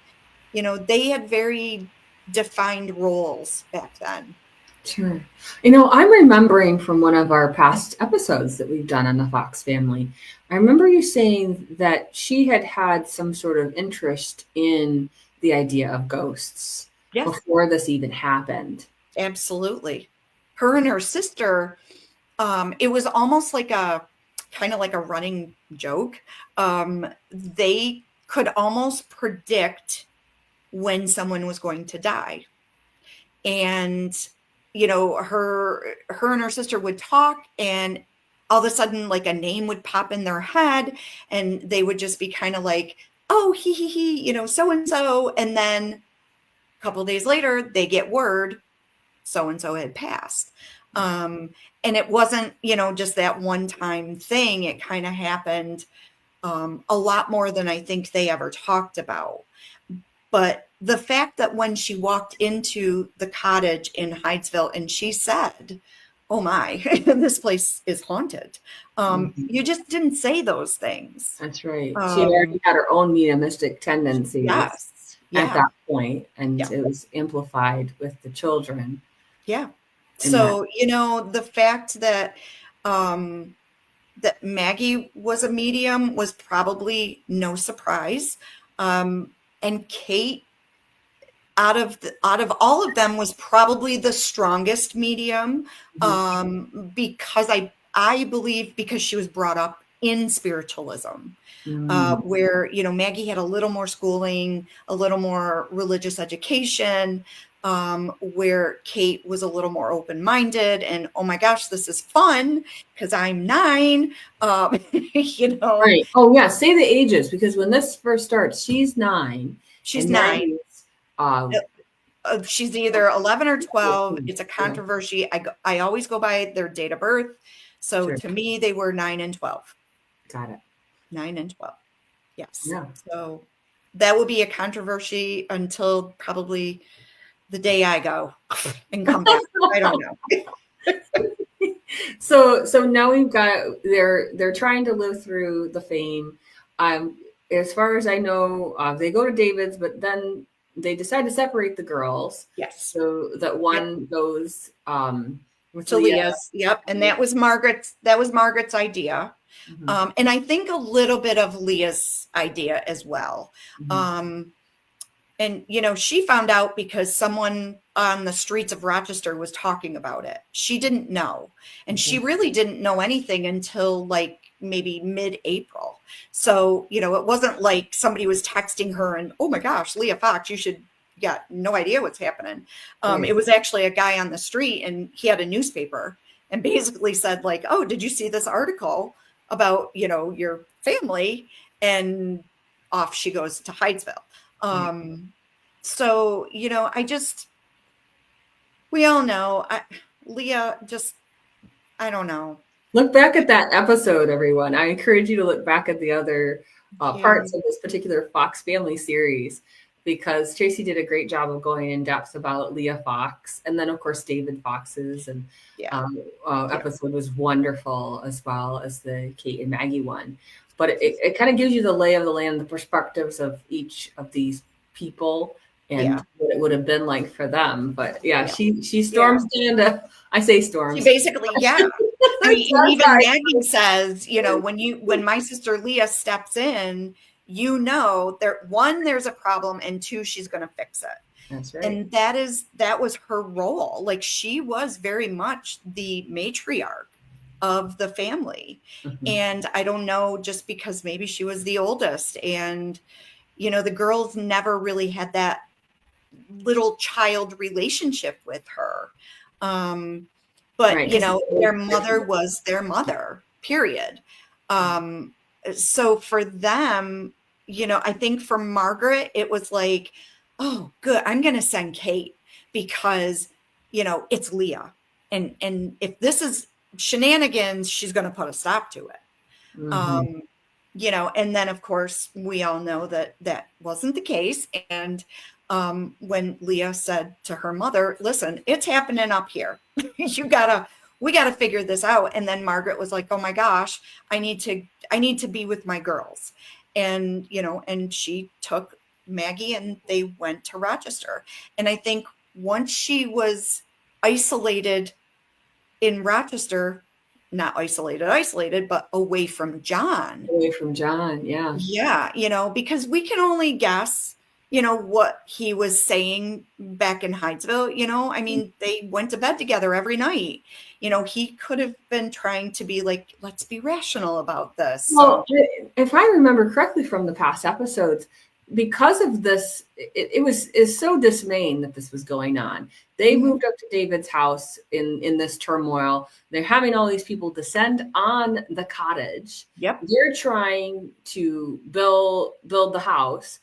Speaker 2: they had very defined roles back then. Sure. I'm remembering from one of our past episodes that we've done on the Fox family, I remember you saying that she had some sort of interest in the idea of ghosts before this even happened. Absolutely. Her and her sister, it was almost like kind of like a running joke. They could almost predict when someone was going to die. And her and her sister would talk, and all of a sudden, like a name would pop in their head, and they would just be kind of like, oh, he, so-and-so. And then a couple of days later, they get word so-and-so had passed. And it wasn't, just that one-time thing. It kind of happened a lot more than I think they ever talked about. But the fact that when she walked into the cottage in Hydesville and she said, oh my, this place is haunted. You just didn't say those things. That's right. She already had her own mediumistic tendencies at that point, and it was amplified with the children. Yeah. So, the fact that that Maggie was a medium was probably no surprise. And Kate, out of all of them, was probably the strongest medium, because I believe because she was brought up in spiritualism, where Maggie had a little more schooling, a little more religious education, where Kate was a little more open-minded, and oh my gosh, this is fun because I'm 9. Right. Oh yeah, say the ages, because when this first starts, she's 9. She's 9. She's either 11 or 12. It's a controversy. I always go by their date of birth. So to me, they were 9 and 12. Got it. 9 and 12. Yes. Yeah. So that will be a controversy until probably the day I go and come back. I don't know.
Speaker 1: So now we've got they're trying to live through the fame. Um, as far as I know, they go to David's, but then they decide to separate the girls
Speaker 2: Yes.
Speaker 1: so that
Speaker 2: Yep.
Speaker 1: one goes with
Speaker 2: To
Speaker 1: Leah.
Speaker 2: Leah's. Yep. And that was Margaret's idea.
Speaker 1: Mhm,
Speaker 2: And I think a little bit of Leah's idea as well.
Speaker 1: mhm.
Speaker 2: Um, and she found out because someone on the streets of Rochester was talking about it. She didn't know, and she
Speaker 1: Okay.
Speaker 2: really didn't know anything until like maybe mid-April. So it wasn't like somebody was texting her and, oh my gosh, Leah Fox, you got no idea what's happening.
Speaker 1: Right.
Speaker 2: It was actually a guy on the street, and he had a newspaper and basically said like, oh, did you see this article about your family? And off she goes to Hydesville.
Speaker 1: Right.
Speaker 2: So, we all know, Leah just, I don't know.
Speaker 1: Look back at that episode, everyone. I encourage you to look back at the other
Speaker 2: Yeah.
Speaker 1: parts of this particular Fox family series because Tracy did a great job of going in depth about Leah Fox. And then, of course, David Fox's
Speaker 2: Yeah. Yeah.
Speaker 1: episode was wonderful, as well as the Kate and Maggie one. But it kind of gives you the lay of the land, the perspectives of each of these people and
Speaker 2: Yeah.
Speaker 1: what it would have been like for them. But yeah,
Speaker 2: Yeah.
Speaker 1: she
Speaker 2: Yeah.
Speaker 1: storms into, I say
Speaker 2: She
Speaker 1: storms.
Speaker 2: basically, yeah. I mean, and even
Speaker 1: Sorry.
Speaker 2: Maggie says, when my sister Leah steps in, there's a problem, and two, she's going to fix it.
Speaker 1: That's right.
Speaker 2: And that was her role. Like, she was very much the matriarch of the family.
Speaker 1: Mhm.
Speaker 2: And I don't know, just because maybe she was the oldest, and the girls never really had that little child relationship with her. But
Speaker 1: Right, 'cause
Speaker 2: their mother was their mother, period. So for them, I think for Margaret, it was like, oh, good, I'm going to send Kate because, it's Leah. And if this is shenanigans, she's going to put a stop to it.
Speaker 1: Mhm.
Speaker 2: And then of course we all know that that wasn't the case. And when Leah said to her mother, listen, it's happening up here. We gotta figure this out. And then Margaret was like, oh my gosh, I need to be with my girls. And, and she took Maggie and they went to Rochester. And I think once she was isolated in Rochester, not isolated, but away from John.
Speaker 1: Away from John, yeah.
Speaker 2: Yeah, because we can only guess, what he was saying back in Hydesville. I mean, they went to bed together every night. He could have been trying to be like, let's be rational about this.
Speaker 1: Well, if I remember correctly from the past episodes, because of this, is so dismaying that this was going on. They moved up to David's house in this turmoil. They're having all these people descend on the cottage.
Speaker 2: Yep.
Speaker 1: They're trying to build the house.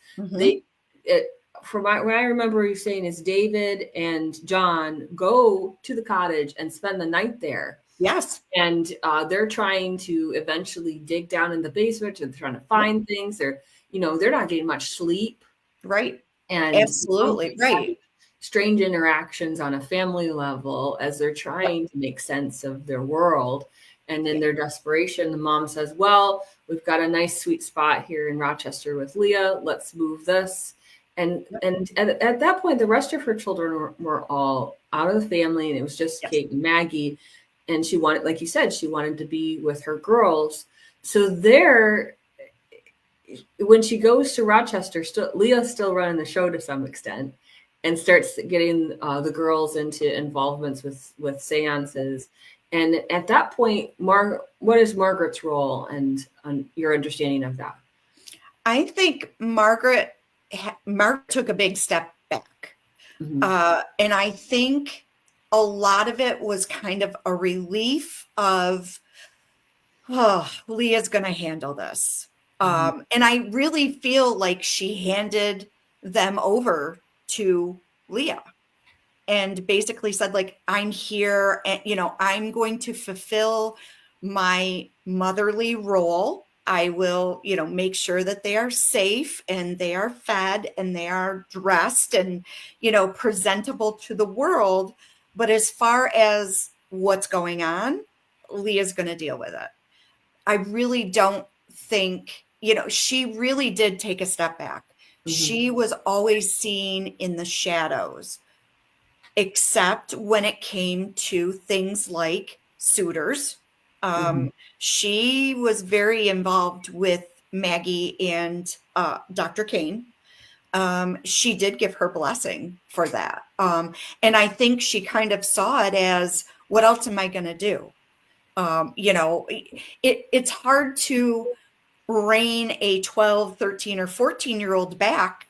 Speaker 1: From what I remember you saying is David and John go to the cottage and spend the night there.
Speaker 2: Yes.
Speaker 1: And they're trying to eventually dig down in the basement. They're trying to find things. They're not getting much sleep.
Speaker 2: Right.
Speaker 1: And
Speaker 2: Absolutely. Right.
Speaker 1: Strange interactions on a family level as they're trying to make sense of their world. And in their desperation, the mom says, well, we've got a nice sweet spot here in Rochester with Leah. Let's move this. And at that point, the rest of her children were all out of the family, and it was just Kate and Maggie. And she wanted, like you said, she wanted to be with her girls. So when she goes to Rochester, Leah's still running the show to some extent and starts getting the girls into involvements with seances. And at that point, what is Margaret's role and your understanding of that?
Speaker 2: I think Margaret took a big step back.
Speaker 1: Mm-hmm.
Speaker 2: And I think a lot of it was kind of a relief of, oh, Leah's going to handle this. And I really feel like she handed them over to Leah and basically said, like, I'm here and, I'm going to fulfill my motherly role. I will, make sure that they are safe and they are fed and they are dressed and, presentable to the world. But as far as what's going on, Leah's going to deal with it. I really don't think, she really did take a step back. Mm-hmm. She was always seen in the shadows, except when it came to things like suitors. She was very involved with Maggie and Dr. Kane. She did give her blessing for that. And I think she kind of saw it as, what else am I going to do? It's hard to rein a 12, 13, or 14-year-old back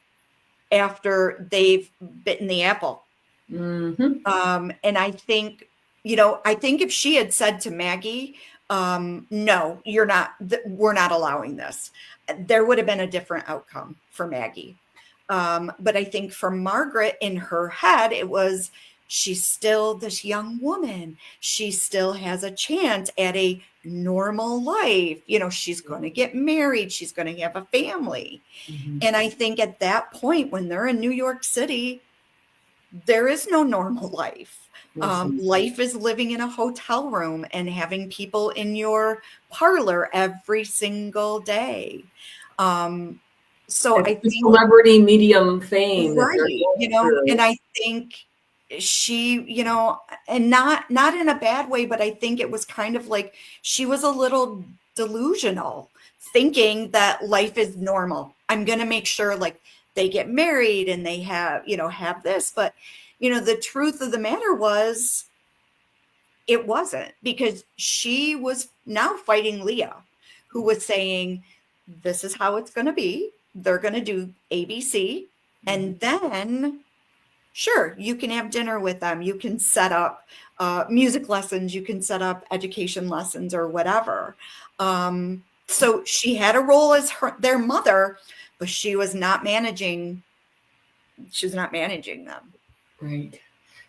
Speaker 2: after they've bitten the apple. And I think, if she had said to Maggie, no, we're not allowing this, there would have been a different outcome for Maggie. But I think for Margaret, in her head, it was, she's still this young woman. She still has a chance at a normal life. She's going to get married. She's going to have a family. And I think at that point, when they're in New York City, there is no normal life. Life is living in a hotel room and having people in your parlor every single day. So I think
Speaker 1: celebrity medium fame,
Speaker 2: right? And I think she, and not in a bad way, but I think it was kind of like she was a little delusional, thinking that life is normal. I'm going to make sure, like, they get married and they have this, but the truth of the matter was, it wasn't, because she was now fighting Leah, who was saying, this is how it's going to be. They're going to do ABC. And then, sure, you can have dinner with them. You can set up music lessons. You can set up education lessons or whatever. So she had a role as their mother, but she was not managing them.
Speaker 1: Right.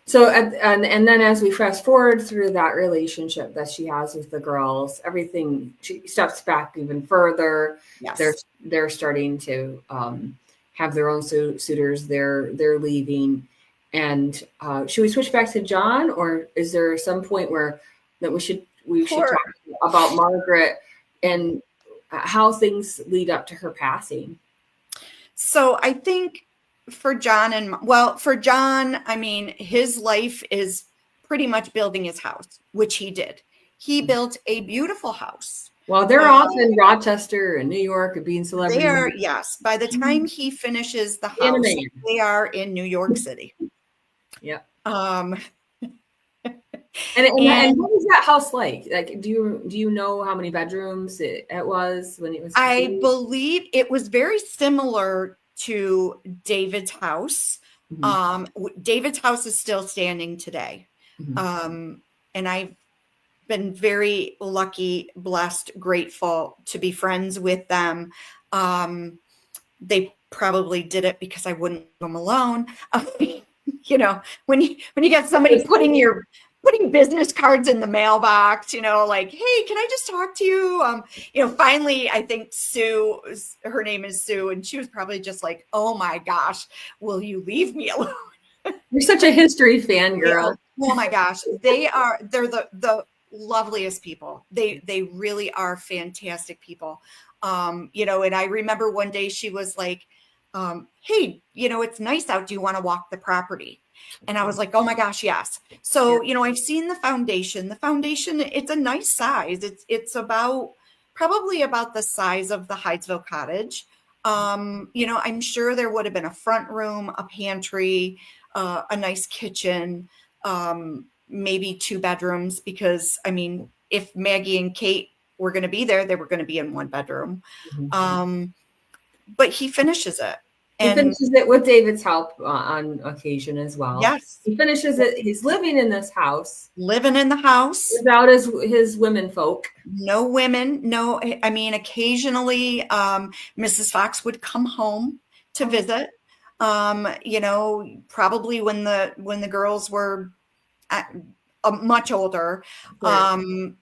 Speaker 1: So, and then as we fast forward through that relationship that she has with the girls, everything, she steps back even further.
Speaker 2: Yes.
Speaker 1: They're starting to have their own suitors. They're leaving. And should we switch back to John, or is there some point where that we should talk about Margaret and how things lead up to her passing?
Speaker 2: So I think for John, I mean, his life is pretty much building his house, which he did. He built a beautiful house.
Speaker 1: Well, they're off in Rochester and New York and being celebrities.
Speaker 2: They are, yes. By the time he finishes the house, they are in New York City.
Speaker 1: Yeah.
Speaker 2: And
Speaker 1: what was that house like? Like, do you know how many bedrooms it was when it was?
Speaker 2: I believe it was very similar to David's house. David's house is still standing today. And I've been very lucky, blessed, grateful to be friends with them. They probably did it because I wouldn't leave them alone. When you get somebody putting business cards in the mailbox, like, hey, can I just talk to you? Finally, I think Sue, her name is Sue, and she was probably just like, oh my gosh, will you leave me alone?
Speaker 1: You're such a history fan, girl.
Speaker 2: Oh my gosh. They're the loveliest people. They really are fantastic people. And I remember one day she was like, hey, it's nice out. Do you want to walk the property? And I was like, oh my gosh, yes. So, I've seen the foundation. The foundation, it's a nice size. It's probably about the size of the Hydesville cottage. I'm sure there would have been a front room, a pantry, a nice kitchen, maybe 2 bedrooms, because if Maggie and Kate were going to be there, they were going to be in 1 bedroom. But he finishes it.
Speaker 1: He finishes it with David's help on occasion as well.
Speaker 2: Yes.
Speaker 1: He finishes it. He's living in this house.
Speaker 2: Living in the house.
Speaker 1: Without his women folk.
Speaker 2: No women. No, occasionally Mrs. Fox would come home to visit. Probably when the girls were much older. Right.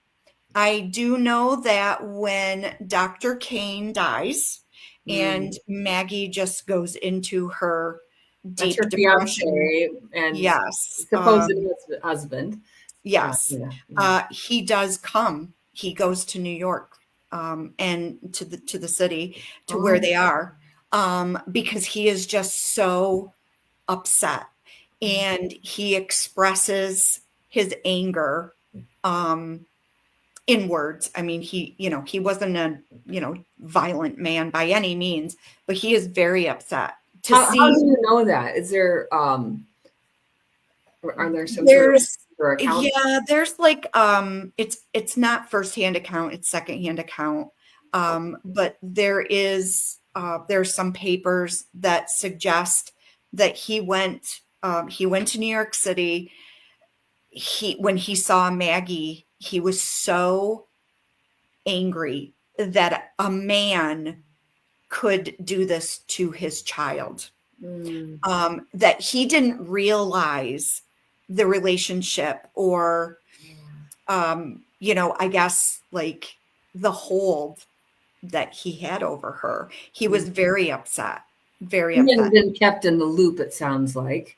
Speaker 2: I do know that when Dr. Kane dies, and Maggie just goes into her deep depression.
Speaker 1: And
Speaker 2: yes,
Speaker 1: supposed husband.
Speaker 2: Yes.
Speaker 1: Yeah.
Speaker 2: He does come. He goes to New York, and to the city, to where they are, because he is just so upset, and he expresses his anger, in words. I mean, he wasn't a, violent man by any means, but he is very upset to
Speaker 1: How
Speaker 2: see.
Speaker 1: do you know that? Is there are there some sort of
Speaker 2: There's
Speaker 1: accounts?
Speaker 2: Yeah, there's like, it's not firsthand account, it's secondhand account. But there's some papers that suggest that he went to New York City. When he saw Maggie, he was so angry that a man could do this to his child. That he didn't realize the relationship, or I guess, like, the hold that he had over her. He was very upset, very
Speaker 1: He hadn't
Speaker 2: upset.
Speaker 1: been kept in the loop, it sounds like.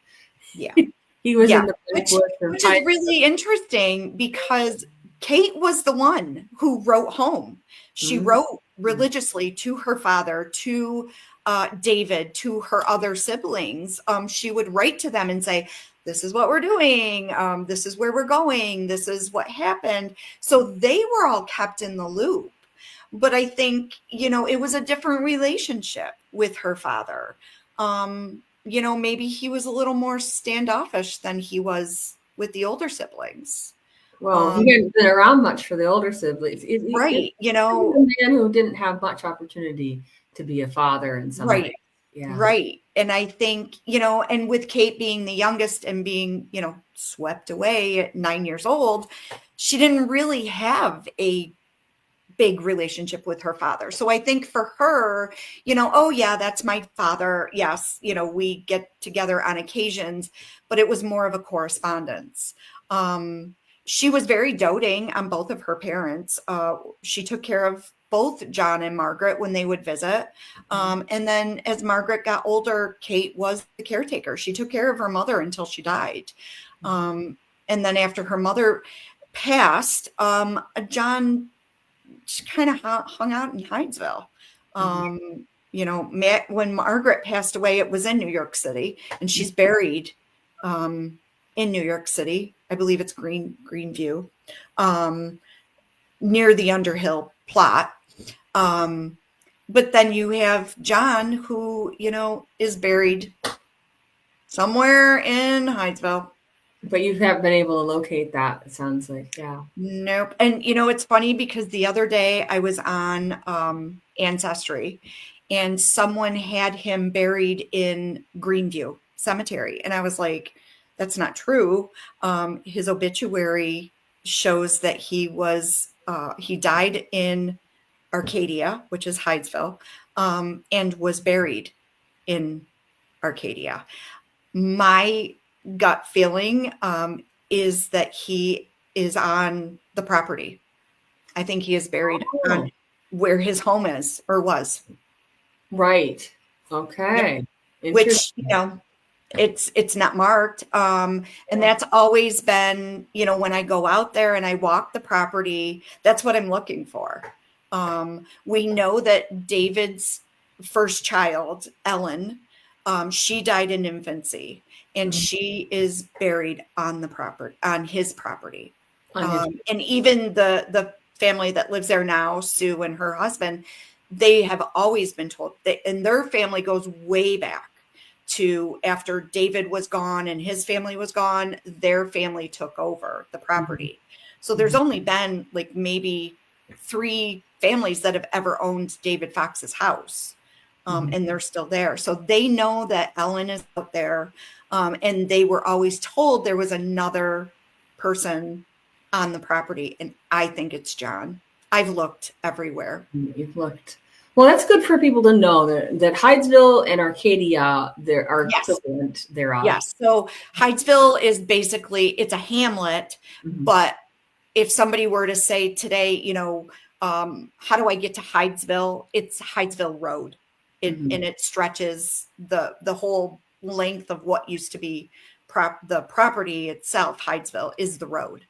Speaker 2: Yeah.
Speaker 1: He was
Speaker 2: Yeah.
Speaker 1: in the
Speaker 2: Which,
Speaker 1: bush and
Speaker 2: which is really interesting, because Kate was the one who wrote home. She wrote religiously to her father, to David, to her other siblings. She would write to them and say, this is what we're doing. This is where we're going. This is what happened. So they were all kept in the loop. But I think, it was a different relationship with her father. Maybe he was a little more standoffish than he was with the older siblings.
Speaker 1: Well, he hadn't been around much for the older siblings.
Speaker 2: Right.
Speaker 1: He was a man who didn't have much opportunity to be a father in some
Speaker 2: Right.
Speaker 1: way. Yeah.
Speaker 2: Right. And I think, and with Kate being the youngest and being, swept away at 9 years old, she didn't really have a big relationship with her father. So I think for her, oh yeah, that's my father. Yes. We get together on occasions, but it was more of a correspondence. She was very doting on both of her parents. She took care of both John and Margaret when they would visit. And then as Margaret got older, Kate was the caretaker. She took care of her mother until she died. And then after her mother passed, John kind of hung out in Hydesville. When Margaret passed away, it was in New York City, and she's buried in New York City. I believe it's Greenview, near the Underhill plot. But then you have John, who, is buried somewhere in Hydesville.
Speaker 1: But you haven't been able to locate that, it sounds like. Yeah.
Speaker 2: Nope. And it's funny, because the other day I was on Ancestry, and someone had him buried in Greenview Cemetery. And I was like, that's not true. His obituary shows that he died in Arcadia, which is Hydesville, and was buried in Arcadia. My gut feeling is that he is on the property. I think he is buried on where his home is or was.
Speaker 1: Right. Okay.
Speaker 2: Yep. Which, it's not marked. And that's always been, when I go out there and I walk the property, that's what I'm looking for. We know that David's first child, Ellen, she died in infancy, and she is buried on his property. And even the family that lives there now, Sue and her husband, they have always been told and their family goes way back to after David was gone and his family was gone, their family took over the property. So there's only been like maybe 3 families that have ever owned David Fox's house. And they're still there. So they know that Ellen is out there. And they were always told there was another person on the property. And I think it's John. I've looked everywhere.
Speaker 1: You've looked. Well, that's good for people to know that Hydesville and Arcadia, there are equivalent thereof.
Speaker 2: Yes. So Hydesville is basically, it's a hamlet, but if somebody were to say today, how do I get to Hydesville? It's Hydesville Road. And it stretches the whole length of what used to be the property itself. Hydesville is the road.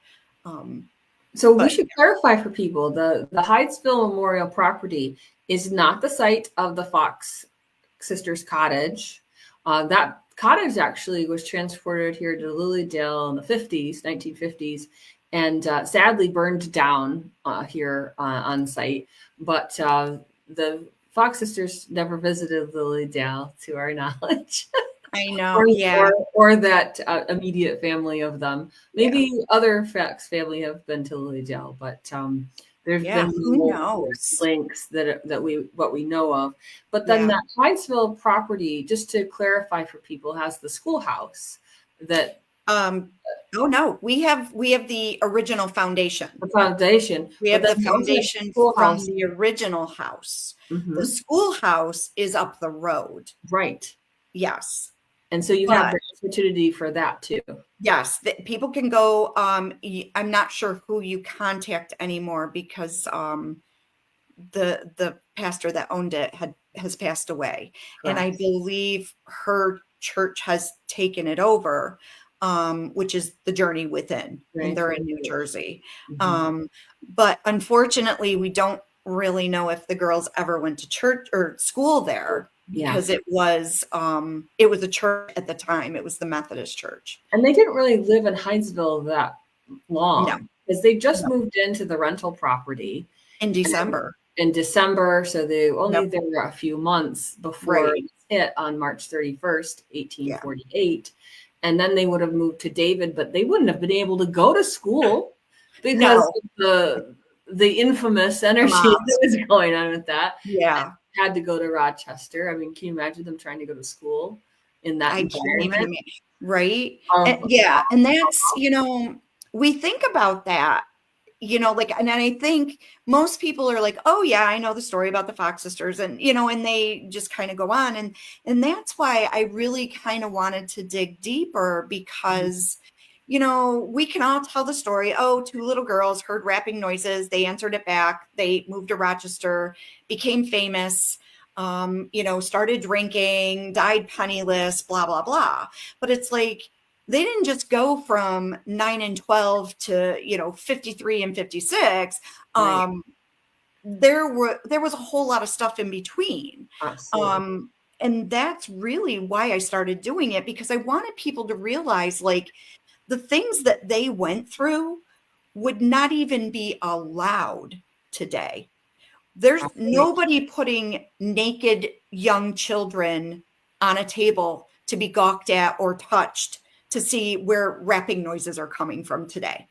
Speaker 1: So we
Speaker 2: But
Speaker 1: should clarify for people, the Hydesville Memorial property is not the site of the Fox sisters' cottage. That cottage actually was transported here to Lilydale in the 1950s, and sadly burned down here on site. But the Fox sisters never visited Lilydale, to our knowledge.
Speaker 2: I know, yeah.
Speaker 1: Or that immediate family of them. Maybe other Fox family have been to Lilydale, but there's
Speaker 2: Yeah,
Speaker 1: been
Speaker 2: who
Speaker 1: no
Speaker 2: knows?
Speaker 1: links that we know of. But then
Speaker 2: Yeah.
Speaker 1: that Hydesville property, just to clarify for people, has the schoolhouse that
Speaker 2: Oh no, we have the original foundation.
Speaker 1: the foundation,
Speaker 2: We
Speaker 1: but
Speaker 2: have
Speaker 1: then
Speaker 2: the
Speaker 1: we also have
Speaker 2: foundation from
Speaker 1: schoolhouse.
Speaker 2: the original house. The
Speaker 1: Hmm.
Speaker 2: schoolhouse is up the road.
Speaker 1: Right.
Speaker 2: Yes.
Speaker 1: And so you have
Speaker 2: But
Speaker 1: the opportunity for that too.
Speaker 2: yes, people can go. I'm not sure who you contact anymore because the pastor that owned it has passed away. And I
Speaker 1: Correct.
Speaker 2: believe her church has taken it over, which is the Journey Within, and they're in New Jersey.
Speaker 1: Mm-hmm.
Speaker 2: But unfortunately, we don't really know if the girls ever went to church or school there,
Speaker 1: Yeah.
Speaker 2: because it was a church at the time. It was the Methodist church.
Speaker 1: And they didn't really live in Hydesville that
Speaker 2: No,
Speaker 1: long because they just
Speaker 2: no.
Speaker 1: moved into the rental property
Speaker 2: In December.
Speaker 1: in December. So they only
Speaker 2: Yep.
Speaker 1: there were a few months before
Speaker 2: Right.
Speaker 1: it hit on March 31st,
Speaker 2: Yeah.
Speaker 1: 1848. And then they would have moved to David, but they wouldn't have been able to go to school because
Speaker 2: No.
Speaker 1: of the infamous energy that was going on with that.
Speaker 2: Yeah.
Speaker 1: Had to go to Rochester. I mean, can you imagine them trying to go to school in that
Speaker 2: I can't even
Speaker 1: environment?
Speaker 2: imagine. Right.
Speaker 1: Um,
Speaker 2: Yeah. And that's, we think about that, like, and I think most people are like, oh yeah, I know the story about the Fox sisters, and, and they just kind of go on. And that's why I really kind of wanted to dig deeper, because, we can all tell the story. Oh, two little girls heard rapping noises. They answered it back. They moved to Rochester, became famous, started drinking, died penniless, blah, blah, blah. But it's like, they didn't just go from 9 and 12 to, 53 and 56.
Speaker 1: right.
Speaker 2: There was a whole lot of stuff in between.
Speaker 1: Absolutely.
Speaker 2: And that's really why I started doing it, because I wanted people to realize, like, the things that they went through would not even be allowed today. There's nobody putting naked young children on a table to be gawked at or touched to see where rapping noises are coming from today.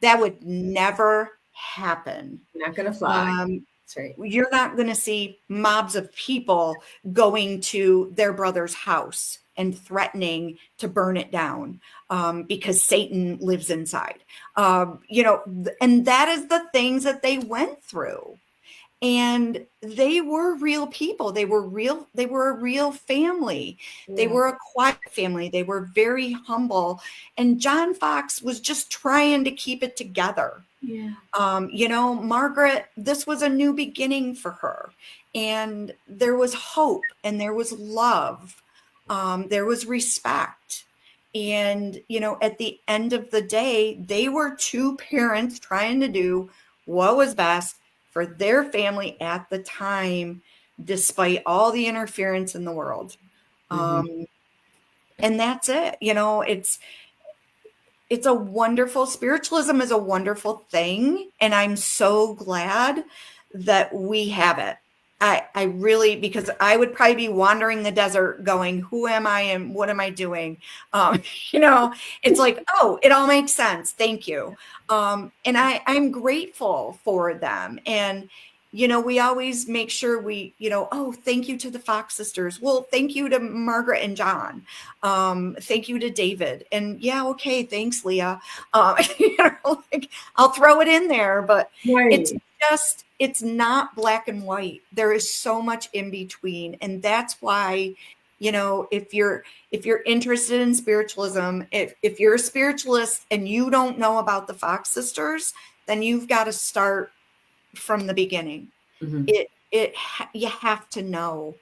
Speaker 2: That would never happen.
Speaker 1: You're not going to fly. That's right.
Speaker 2: You're not going to see mobs of people going to their brother's house and threatening to burn it down because Satan lives inside. And that is the things that they went through. And they were real people. They were a real family.
Speaker 1: Yeah.
Speaker 2: They were a quiet family. They were very humble. And John Fox was just trying to keep it together.
Speaker 1: Yeah.
Speaker 2: Margaret, this was a new beginning for her. And there was hope, and there was love. There was respect. And, at the end of the day, they were two parents trying to do what was best for their family at the time, despite all the interference in the world. And that's it. It's a wonderful, spiritualism is a wonderful thing. And I'm so glad that we have it. I really, because I would probably be wandering the desert going, who am I and what am I doing? It's like, oh, it all makes sense. Thank you. And I'm grateful for them. And, we always make sure we, oh, thank you to the Fox sisters. Well, thank you to Margaret and John. Thank you to David. And yeah, okay, thanks, Leah. I'll throw it in there, but
Speaker 1: Right.
Speaker 2: it's not black and white. There is so much in between. And that's why, if you're interested in spiritualism, if you're a spiritualist and you don't know about the Fox sisters, then you've got to start from the beginning. You have to know.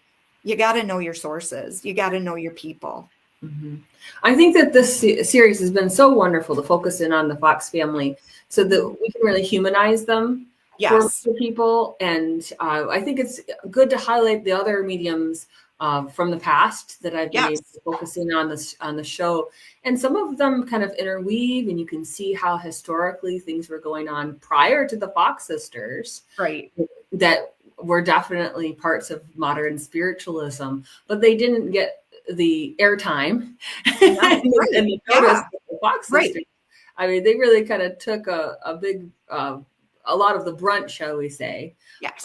Speaker 2: You got to know your sources. You got to know your people.
Speaker 1: Mm-hmm. I think that this series has been so wonderful to focus in on the Fox family so that we can really humanize them for
Speaker 2: Yes.
Speaker 1: people. And I think it's good to highlight the other mediums from the past that I've been able
Speaker 2: Yes.
Speaker 1: to focus in on the show. And some of them kind of interweave, and you can see how historically things were going on prior to the Fox sisters.
Speaker 2: Right.
Speaker 1: That were definitely parts of modern spiritualism, but they didn't get the airtime and the notice of the Fox sisters. I mean, they really kind of took a big, a lot of the brunt, shall we say,
Speaker 2: Yes.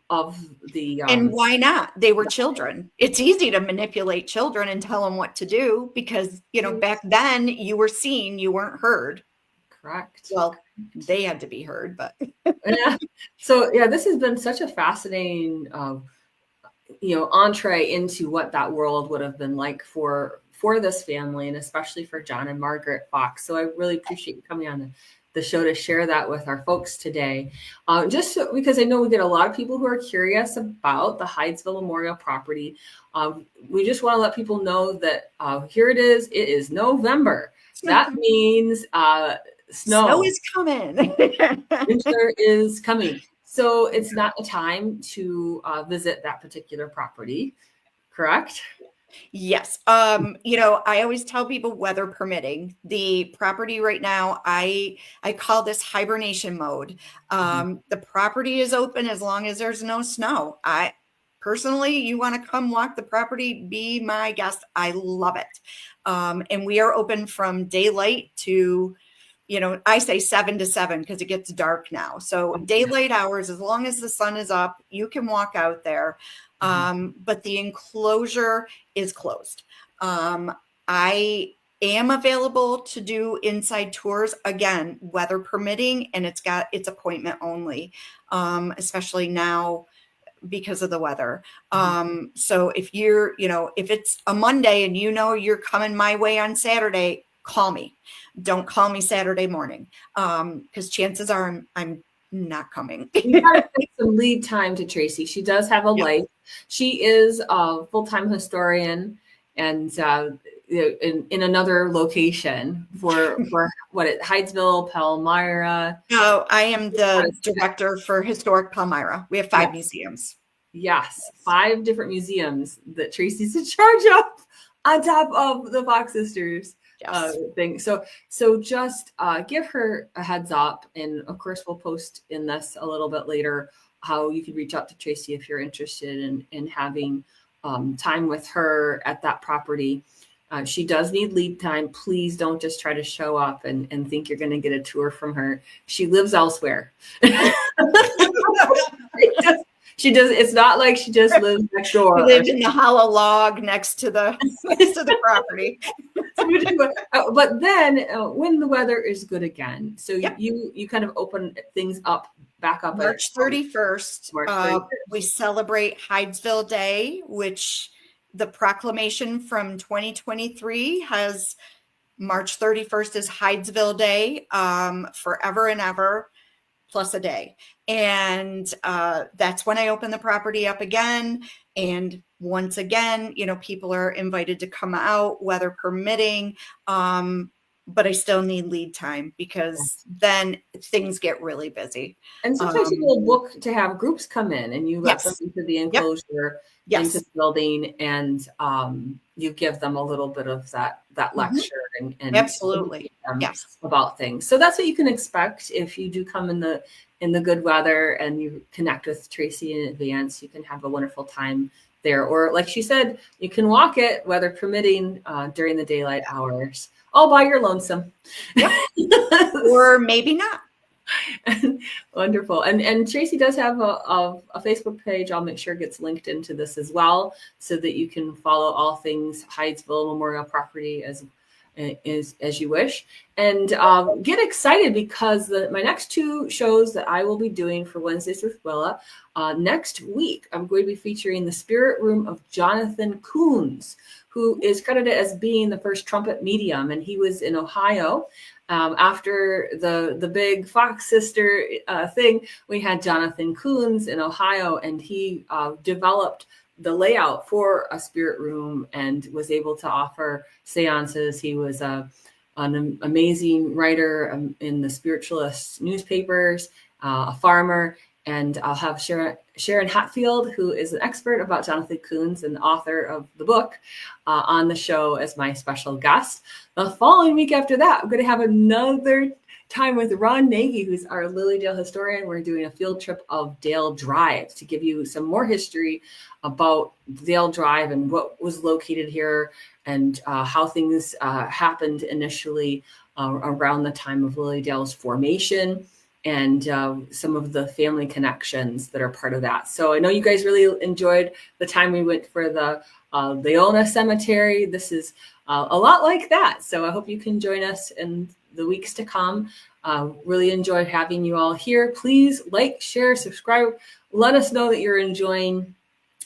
Speaker 1: of the.
Speaker 2: And why not? They were children. It's easy to manipulate children and tell them what to do because, back then you were seen, you weren't heard.
Speaker 1: Correct.
Speaker 2: Well, they had to be heard, but.
Speaker 1: Yeah. So, yeah, this has been such a fascinating, entree into what that world would have been like for this family, and especially for John and Margaret Fox. So I really appreciate you coming on the show to share that with our folks today. Just because I know we get a lot of people who are curious about the Hydesville Memorial property. We just want to let people know that here it is. It is November. That means snow
Speaker 2: is coming.
Speaker 1: Winter is coming. So it's not a time to visit that particular property, correct?
Speaker 2: Yes. I always tell people weather permitting. The property right now, I call this hibernation mode. The property is open as long as there's no snow. Personally, you want to come walk the property, be my guest. I love it. And we are open from daylight to, I say 7 to 7 because it gets dark now. So daylight hours, as long as the sun is up, you can walk out there. But the enclosure is closed. I am available to do inside tours, again, weather permitting, and it's appointment only, especially now because of the weather. So if if it's a Monday and you're coming my way on Saturday, call me. Don't call me Saturday morning, because chances are I'm not coming.
Speaker 1: You got to take some lead time to Tracy. She does have a life. She is a full-time historian and in another location for Hydesville, Palmyra.
Speaker 2: Oh, I am the director for Historic Palmyra. We have 5 museums.
Speaker 1: Yes, 5 different museums that Tracy's in charge of on top of the Fox sisters. Thing. So just give her a heads up, and of course we'll post in this a little bit later how you can reach out to Tracy if you're interested in having time with her at that property. She does need lead time. Please don't just try to show up and think you're going to get a tour from her. She lives elsewhere. She does. It's not like she just lives next door.
Speaker 2: She lives in the hollow log next to the property.
Speaker 1: But then when the weather is good again, so you kind of open things back up.
Speaker 2: March 31st. We celebrate Hydesville Day, which the proclamation from 2023 has March 31st is Hydesville Day, forever and ever, plus a day. And that's when I open the property up again. And once again, people are invited to come out, weather permitting. But I still need lead time because then things get really busy.
Speaker 1: And sometimes people book to have groups come in, and you let them into the enclosure, into the building, and you give them a little bit of that lecture and
Speaker 2: absolutely
Speaker 1: about things. So that's what you can expect if you do come in the good weather and you connect with Tracy in advance. You can have a wonderful time there, or like she said, you can walk it, weather permitting, during the daylight hours, all by your lonesome.
Speaker 2: Or maybe not.
Speaker 1: Wonderful. And Tracy does have a Facebook page. I'll make sure it gets linked into this as well, so that you can follow all things Hydesville Memorial Property as you wish. And get excited because my next 2 shows that I will be doing for Wednesdays with Willa, next week, I'm going to be featuring the Spirit Room of Jonathan Coons, who is credited as being the first trumpet medium. And he was in Ohio. After the big Fox sister thing, we had Jonathan Coons in Ohio, and he developed the layout for a spirit room and was able to offer seances. He was an amazing writer in the spiritualist newspapers, a farmer. And I'll have Sharon Hatfield, who is an expert about Jonathan Koons and the author of the book, on the show as my special guest. The following week after that, I'm going to have another time with Ron Nagy, who's our Lilydale historian. We're doing a field trip of Dale Drive to give you some more history about Dale Drive and what was located here and how things happened initially around the time of Lilydale's formation, and some of the family connections that are part of that. So I know you guys really enjoyed the time we went for the Leona Cemetery. This is a lot like that. So I hope you can join us in the weeks to come. Really enjoy having you all here. Please like, share, subscribe. Let us know that you're enjoying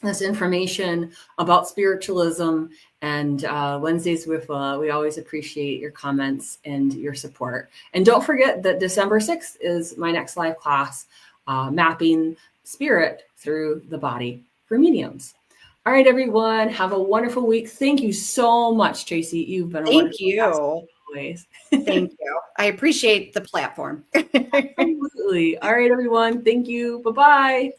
Speaker 1: this information about spiritualism. And Wednesdays with we always appreciate your comments and your support. And don't forget that December 6th is my next live class, mapping spirit through the body for mediums. All right, everyone, have a wonderful week. Thank you so much, Tracy. You've been a wonderful guest always.
Speaker 2: Thank you. I appreciate the platform.
Speaker 1: Absolutely. All right, everyone. Thank you. Bye-bye.